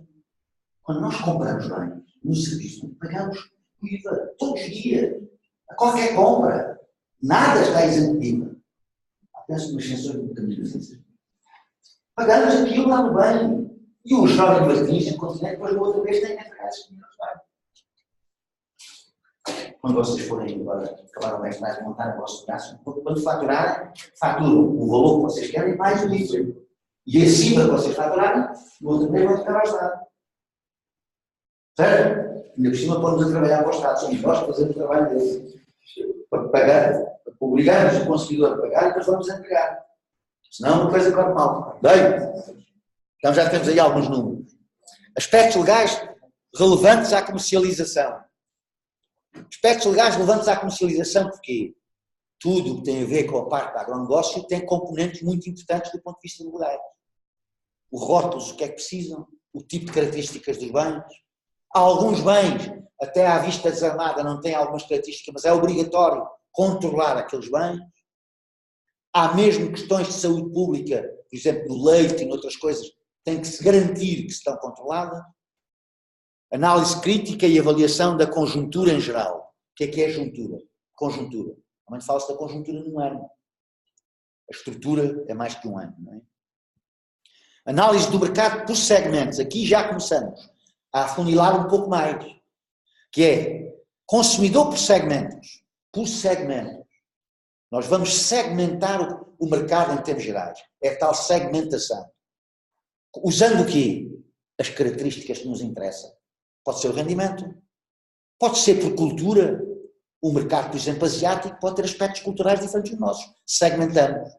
Quando nós compramos bens no serviço, pagamos IVA todos os dias. A qualquer compra. Nada está isento de IVA. Apenas umas sanções muito grandes. Pagamos aquilo lá no bem. E o Jorge Martins, no continente, depois da outra vez, tem que entregar esses dinheiros bem. Quando vocês forem agora, acabaram de mais montar o vosso braço, quando faturarem, faturam o valor que vocês querem mais o IVA. E acima que vocês faturarem, no outro mês vão ficar mais tarde. Certo? Ainda por cima, pomos a trabalhar para o Estado. Somos nós que fazemos o trabalho dele. Para pagar, obrigamos o consumidor a pagar e depois vamos entregar. Senão a coisa corre mal. Bem, então já temos aí alguns números. Aspectos legais relevantes à comercialização. Aspectos legais relevantes à comercialização porque tudo o que tem a ver com a parte do agronegócio tem componentes muito importantes do ponto de vista legal. Os rótulos, o que é que precisam, o tipo de características dos bens. Há alguns bens, até à vista desarmada, não têm algumas características, mas é obrigatório controlar aqueles bens. Há mesmo questões de saúde pública, por exemplo, no leite e noutras coisas, tem que se garantir que estão controladas. Análise crítica e avaliação da conjuntura em geral. O que é juntura? Conjuntura. Normalmente fala-se da conjuntura num ano. A estrutura é mais que um ano. Não é? Análise do mercado por segmentos. Aqui já começamos a afunilar um pouco mais, que é consumidor por segmentos. Por segmentos. Nós vamos segmentar o mercado em termos gerais. É tal segmentação. Usando o quê? As características que nos interessam. Pode ser o rendimento, pode ser por cultura. O mercado, por exemplo, asiático pode ter aspectos culturais diferentes dos nossos. Segmentamos.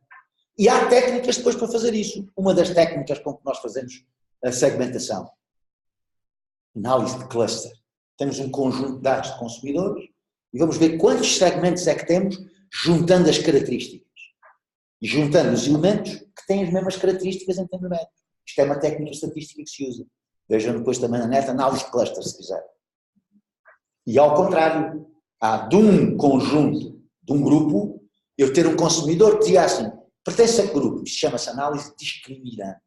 E há técnicas depois para fazer isso. Uma das técnicas com que nós fazemos a segmentação. Análise de cluster. Temos um conjunto de dados de consumidores e vamos ver quantos segmentos é que temos juntando as características. E juntando os elementos que têm as mesmas características em termos médicos. Isto é uma técnica estatística que se usa. Vejam depois também na net, análise de cluster, se quiser. E ao contrário, há de um conjunto, de um grupo, eu ter um consumidor que dizia assim, pertence a que grupo? Isto chama-se análise discriminante.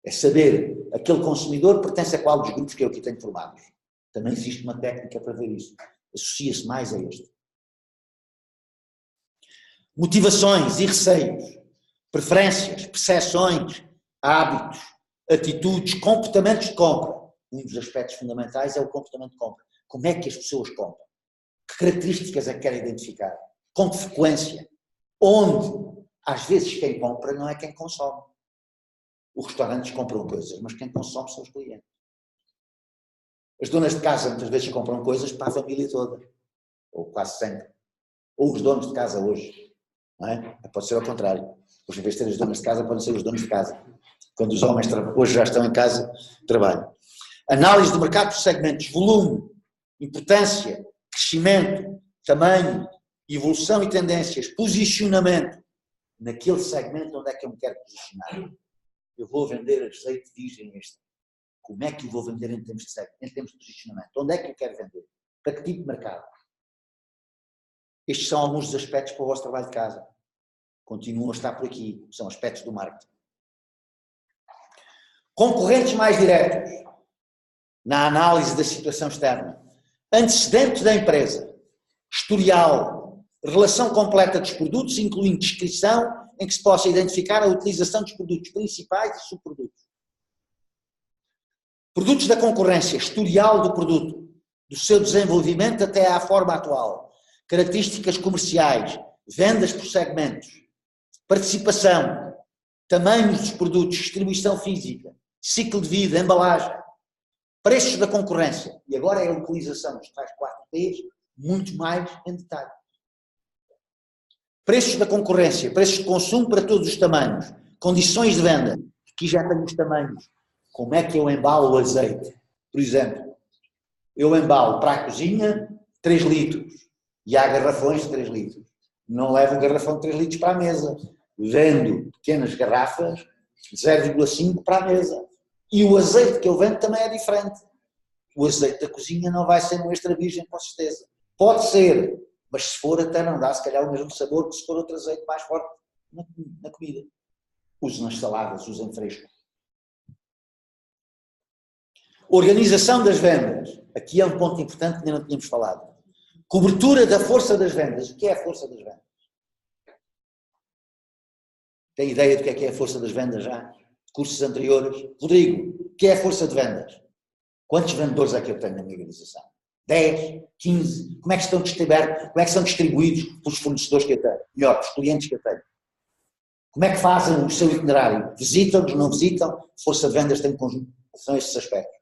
É saber, aquele consumidor pertence a qual dos grupos que eu aqui tenho formados. Também existe uma técnica para ver isso. Associa-se mais a este. Motivações e receios, preferências, percepções, hábitos, atitudes, comportamentos de compra. Um dos aspectos fundamentais é o comportamento de compra. Como é que as pessoas compram? Que características é que querem identificar? Com que frequência? Onde? Às vezes quem compra não é quem consome. Os restaurantes compram coisas, mas quem consome são os clientes. As donas de casa muitas vezes compram coisas para a família toda. Ou quase sempre. Ou os donos de casa hoje. Não é? Pode ser ao contrário. Hoje, em vez de ter as donas de casa, podem ser os donos de casa. Quando os homens hoje já estão em casa, trabalham. Análise do mercado por segmentos. Volume, importância, crescimento, tamanho, evolução e tendências. Posicionamento. Naquele segmento onde é que eu me quero posicionar. Eu vou vender azeite virgem extra. Como é que eu vou vender em termos de segmento, em termos de posicionamento? Onde é que eu quero vender? Para que tipo de mercado? Estes são alguns dos aspectos para o vosso trabalho de casa. Continuam a estar por aqui. São aspectos do marketing. Concorrentes mais diretos. Na análise da situação externa. Antecedentes da empresa. Historial. Relação completa dos produtos, incluindo descrição, em que se possa identificar a utilização dos produtos principais e subprodutos. Produtos da concorrência, historial do produto, do seu desenvolvimento até à forma atual, características comerciais, vendas por segmentos, participação, tamanhos dos produtos, distribuição física, ciclo de vida, embalagem, preços da concorrência. E agora é a utilização dos tais 4 P's, muito mais em detalhe. Preços da concorrência, preços de consumo para todos os tamanhos, condições de venda, aqui já tenho os tamanhos. Como é que eu embalo o azeite? Por exemplo, eu embalo para a cozinha 3 litros e há garrafões de 3 litros. Não levo um garrafão de 3 litros para a mesa. Vendo pequenas garrafas de 0,5 para a mesa. E o azeite que eu vendo também é diferente. O azeite da cozinha não vai ser um extra virgem com certeza. Pode ser, mas se for até não dá se calhar o mesmo sabor que se for outro azeite mais forte na comida. Use nas saladas, use em fresco. Organização das vendas. Aqui é um ponto importante que ainda não tínhamos falado. Cobertura da força das vendas. O que é a força das vendas? Tem ideia do que é a força das vendas já? Cursos anteriores? Rodrigo, o que é a força de vendas? Quantos vendedores é que eu tenho na minha organização? 10? 15? Como é que estão distribuídos? Como é que são distribuídos pelos fornecedores que eu tenho? Melhor, pelos clientes que eu tenho? Como é que fazem o seu itinerário? Visitam-nos, não visitam? Força de vendas tem um conjunto. São estes aspectos.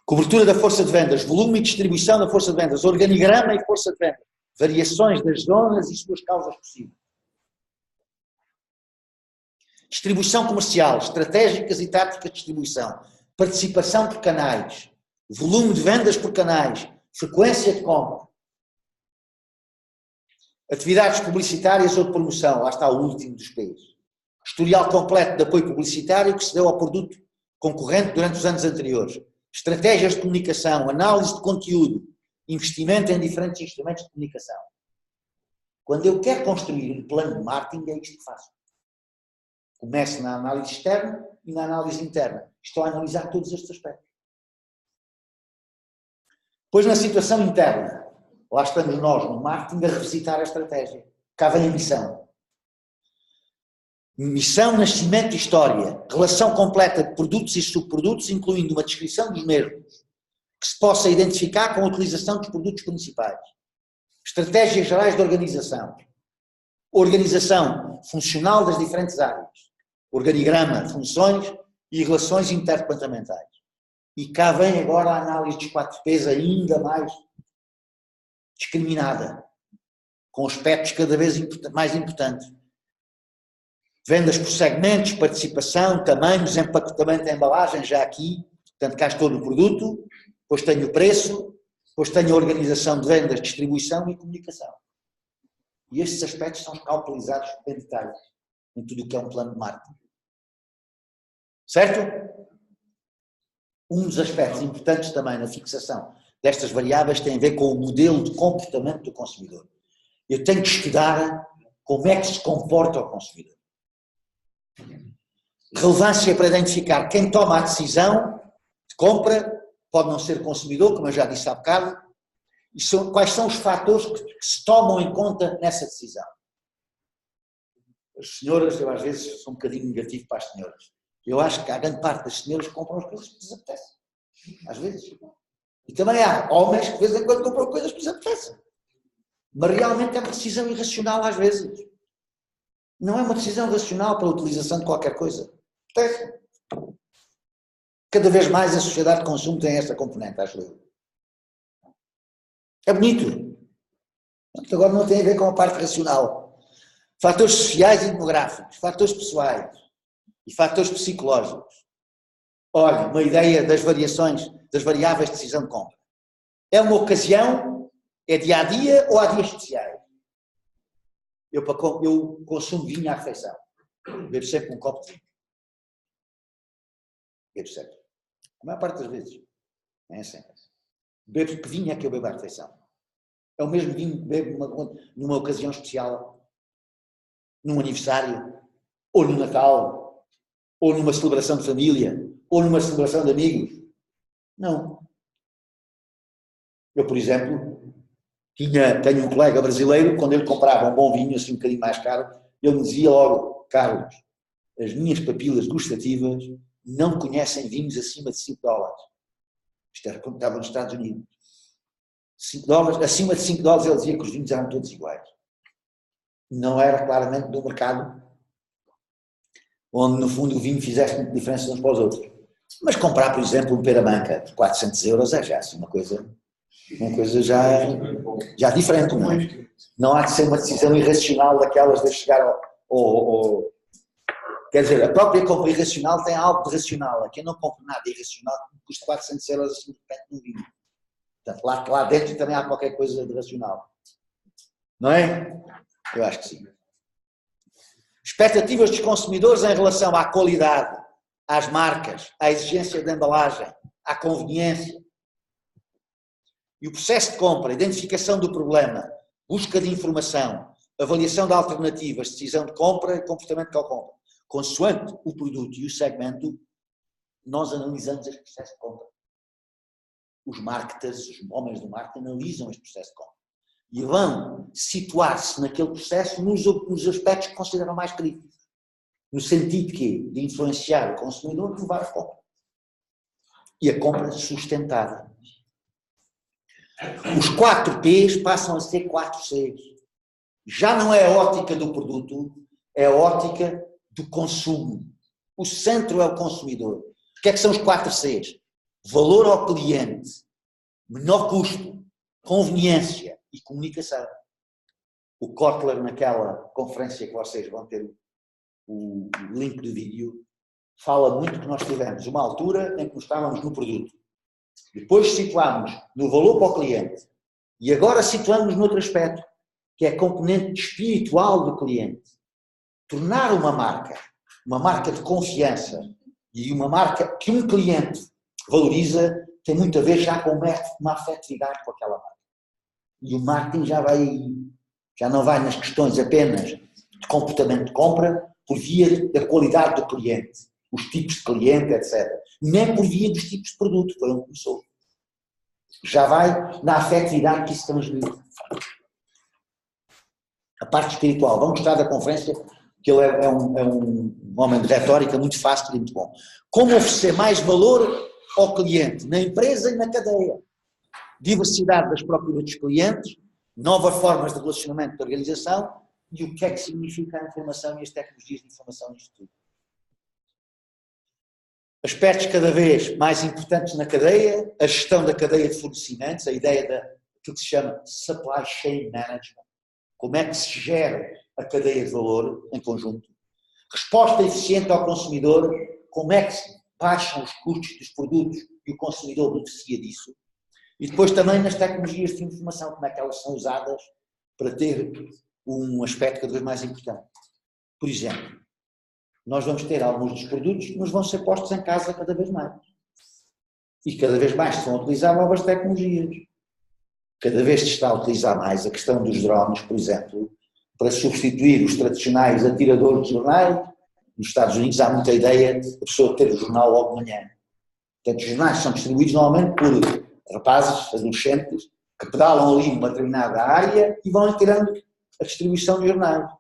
Cobertura da força de vendas, volume e distribuição da força de vendas, organigrama e força de vendas, variações das zonas e suas causas possíveis. Distribuição comercial, estratégicas e táticas de distribuição, participação por canais, volume de vendas por canais, frequência de compra. Atividades publicitárias ou de promoção, lá está o último dos P's. Historial completo de apoio publicitário que se deu ao produto concorrente durante os anos anteriores. Estratégias de comunicação, análise de conteúdo, investimento em diferentes instrumentos de comunicação. Quando eu quero construir um plano de marketing, é isto que faço. Começo na análise externa e na análise interna. Estou a analisar todos estes aspectos. Depois, na situação interna, Lá estamos nós, no marketing, a revisitar a estratégia. Cá vem a missão. Missão, nascimento e história. Relação completa de produtos e subprodutos, incluindo uma descrição dos mesmos, que se possa identificar com a utilização dos produtos principais. Estratégias gerais de organização. Organização funcional das diferentes áreas. Organigrama, funções e relações interdepartamentais. E cá vem agora a análise dos 4Ps ainda mais discriminada, com aspectos cada vez mais importantes. Vendas por segmentos, participação, tamanhos, empacotamento da embalagem, já aqui, portanto cá estou no produto, depois tenho o preço, depois tenho a organização de vendas, distribuição e comunicação. E estes aspectos são calculizados em detalhe, em tudo o que é um plano de marketing. Certo? Um dos aspectos importantes também na fixação destas variáveis tem a ver com o modelo de comportamento do consumidor. Eu tenho que estudar como é que se comporta o consumidor. Relevância para identificar quem toma a decisão de compra, pode não ser o consumidor, como eu já disse há bocado, e quais são os fatores que se tomam em conta nessa decisão. As senhoras, eu às vezes sou um bocadinho negativo para as senhoras. Eu acho que a grande parte das senhoras compram as coisas que lhes apetecem. Às vezes. E também há homens que de vez em quando compram coisas que lhes apetecem. Mas realmente é uma decisão irracional às vezes. Não é uma decisão racional para a utilização de qualquer coisa. Apetece. Cada vez mais a sociedade de consumo tem esta componente, acho eu. É bonito. Agora não tem a ver com a parte racional. Fatores sociais e demográficos, fatores pessoais e fatores psicológicos. Olha, uma ideia das variações, das variáveis de decisão de compra. É uma ocasião, é dia a dia ou há dias especiais? Eu consumo vinho à refeição. Bebo sempre um copo de vinho. Bebo sempre. A maior parte das vezes. Não é sempre. Bebo que vinho é que eu bebo à refeição? É o mesmo vinho que bebo numa ocasião especial, num aniversário, ou no Natal, ou numa celebração de família, ou numa celebração de amigos. Não. Eu, por exemplo, tenho um colega brasileiro, quando ele comprava um bom vinho, assim um bocadinho mais caro, ele me dizia logo: Carlos, as minhas papilas gustativas não conhecem vinhos acima de $5. Isto era quando estava nos Estados Unidos. $5, acima de $5 ele dizia que os vinhos eram todos iguais. Não era claramente do mercado, onde no fundo o vinho fizesse muita diferença uns para os outros. Mas comprar, por exemplo, um Peramanca de €400 é já assim uma coisa já diferente, não é? Não há de ser uma decisão irracional daquelas de chegar ao quer dizer, a própria compra irracional tem algo de racional. Aqui eu não compro nada irracional, custa €400 assim de repente no vinho. Portanto, lá dentro também há qualquer coisa de racional. Não é? Eu acho que sim. Expectativas dos consumidores em relação à qualidade, às marcas, à exigência de embalagem, à conveniência. E o processo de compra, identificação do problema, busca de informação, avaliação de alternativas, decisão de compra e comportamento de compra. Consoante o produto e o segmento, nós analisamos este processo de compra. Os marketers, os homens do marketing, analisam este processo de compra. E vão situar-se naquele processo nos aspectos que consideram mais críticos. No sentido de influenciar o consumidor e levar a compra. E a compra sustentada. Os 4Ps passam a ser 4Cs. Já não é a ótica do produto, é a ótica do consumo. O centro é o consumidor. O que é que são os 4Cs? Valor ao cliente, menor custo, conveniência e comunicação. O Kotler, naquela conferência que vocês vão ter o link do vídeo, fala muito que nós tivemos uma altura em que nós estávamos no produto. Depois situámos no valor para o cliente. E agora situamos noutro aspecto, que é a componente espiritual do cliente. Tornar uma marca de confiança e uma marca que um cliente valoriza, tem muito a ver já com uma afetividade com aquela marca. E o marketing já não vai nas questões apenas de comportamento de compra, por via da qualidade do cliente, os tipos de cliente, etc. Nem por via dos tipos de produto, foi onde começou. Já vai na afetividade que isso transmite. A parte espiritual. Vamos gostar da conferência, que ele é um homem de retórica muito fácil e muito bom. Como oferecer mais valor ao cliente, na empresa e na cadeia. Diversidade das procuras dos clientes, novas formas de relacionamento da organização e o que é que significa a informação e as tecnologias de informação nisto tudo. Aspectos cada vez mais importantes na cadeia, a gestão da cadeia de fornecimentos, a ideia daquilo que se chama Supply Chain Management, como é que se gera a cadeia de valor em conjunto. Resposta eficiente ao consumidor, como é que se baixam os custos dos produtos e o consumidor beneficia disso. E depois também nas tecnologias de informação, como é que elas são usadas para ter um aspecto cada vez mais importante. Por exemplo, nós vamos ter alguns dos produtos que nos vão ser postos em casa cada vez mais. E cada vez mais se vão utilizar novas tecnologias. Cada vez se está a utilizar mais a questão dos drones, por exemplo, para substituir os tradicionais atiradores de jornais. Nos Estados Unidos há muita ideia de a pessoa ter o jornal logo de manhã. Portanto, os jornais são distribuídos normalmente por rapazes, adolescentes, que pedalam ali numa determinada área e vão tirando a distribuição de jornais,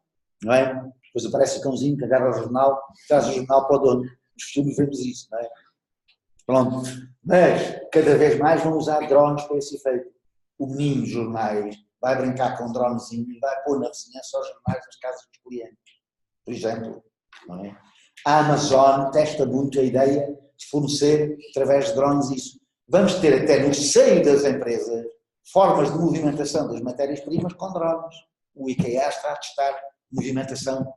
não é? Depois aparece o cãozinho que agarra o jornal, traz o jornal para o dono. Nos filmes vemos isso, não é? Pronto. Mas, cada vez mais vão usar drones para esse efeito. O menino dos jornais vai brincar com um dronezinho e vai pôr na vizinhança aos jornais nas casas dos clientes, por exemplo, não é? A Amazon testa muito a ideia de fornecer, através de drones, isso. Vamos ter até no seio das empresas formas de movimentação das matérias-primas com drones. O IKEA está a testar movimentação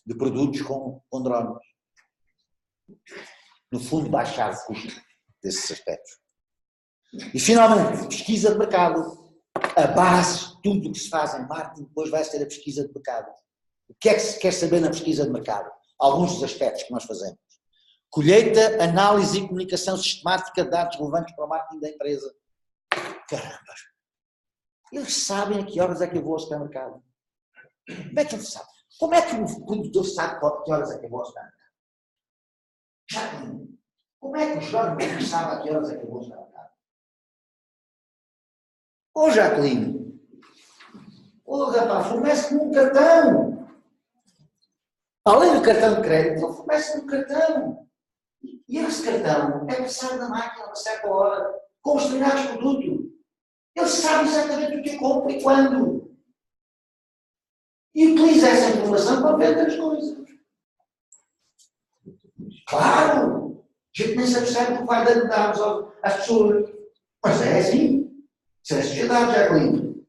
de produtos com drones. No fundo, baixar o custo desses aspectos. E, finalmente, pesquisa de mercado. A base de tudo o que se faz em marketing depois vai ser a pesquisa de mercado. O que é que se quer saber na pesquisa de mercado? Alguns dos aspectos que nós fazemos. Colheita, análise e comunicação sistemática de dados relevantes para o marketing da empresa. Caramba! Eles sabem a que horas é que eu vou ao supermercado. Como é que eles sabem? Como é que o produtor sabe a que horas é que eu vou ao supermercado? Jacqueline, como é que o jornalista sabe a que horas é que eu vou ao supermercado? Ô Jacqueline, ô rapaz, fornece-me um cartão. Além do cartão de crédito, ele fornece-me um cartão. E esse cartão é passado na máquina a uma certa hora, com os determinados produtos. Ele sabe exatamente o que eu compro e quando. E utiliza essa informação para vender as coisas. Claro! A gente nem se percebe o que vai dando dados às pessoas. Mas é assim. Isso é a sociedade, Jacqueline.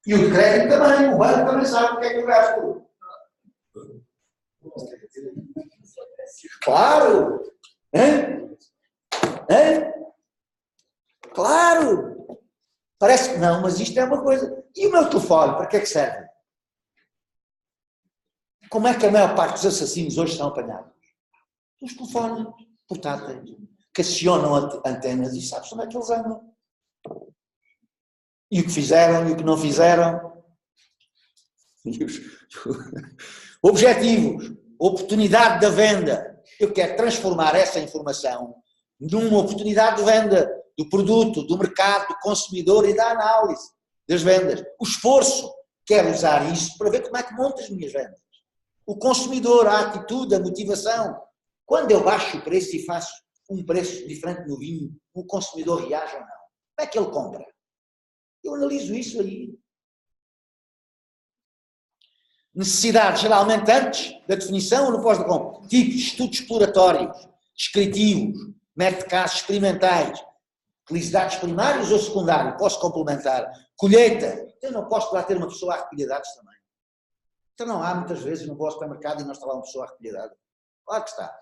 E o de crédito também. O banco também sabe o que é que eu gasto. Claro! Hein? Hein? Claro! Parece que não, mas isto é uma coisa. E o meu telefone, para que é que serve? Como é que a maior parte dos assassinos hoje são apanhados? Os telefones portáteis, que acionam antenas e sabes onde é que eles andam. E o que fizeram e o que não fizeram. Objetivos, oportunidade da venda. Eu quero transformar essa informação numa oportunidade de venda do produto, do mercado, do consumidor e da análise das vendas. O esforço, quero usar isso para ver como é que monto as minhas vendas. O consumidor, a atitude, a motivação. Quando eu baixo o preço e faço um preço diferente no vinho, o consumidor reage ou não? Como é que ele compra? Eu analiso isso aí. Necessidades, geralmente antes da definição ou no pós da compra. Tipos, estudos exploratórios, descritivos, método de casos experimentais, felicidades primários ou secundários, posso complementar. Colheita, eu não posso lá ter uma pessoa a recolher dados também. Então não há muitas vezes, não vou ao supermercado e não está lá uma pessoa a recolher dados. Claro que está.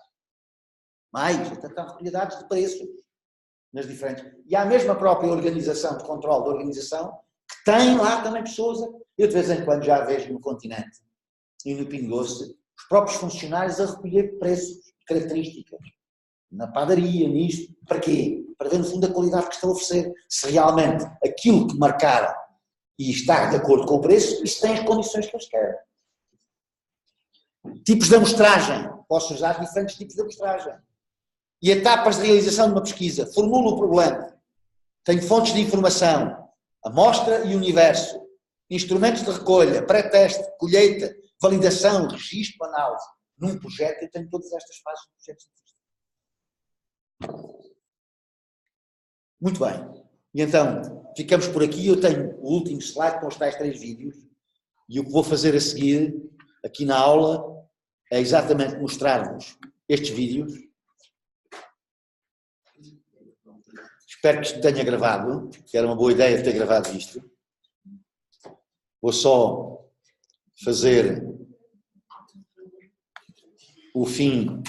Mais, então estão a recolher dados de preços nas diferentes. E há a mesma própria organização de controle da organização que tem lá também pessoas. Eu de vez em quando já vejo no Continente e no Pingo Doce os próprios funcionários a recolher preços, características. Na padaria, nisto. Para quê? Para ver no fundo a qualidade que estão a oferecer. Se realmente aquilo que marcaram e está de acordo com o preço, isso tem as condições que eles querem. Tipos de amostragem. Posso usar diferentes tipos de amostragem. E etapas de realização de uma pesquisa. Formula o problema. Tenho fontes de informação, amostra e universo, instrumentos de recolha, pré-teste, colheita, validação, registro, análise. Num projeto eu tenho todas estas fases do projeto científico. Muito bem. E então, ficamos por aqui. Eu tenho o último slide com os tais 3 vídeos. E o que vou fazer a seguir, aqui na aula, é exatamente mostrar-vos estes vídeos. Espero que isto tenha gravado, que era uma boa ideia ter gravado isto. Vou só fazer o fim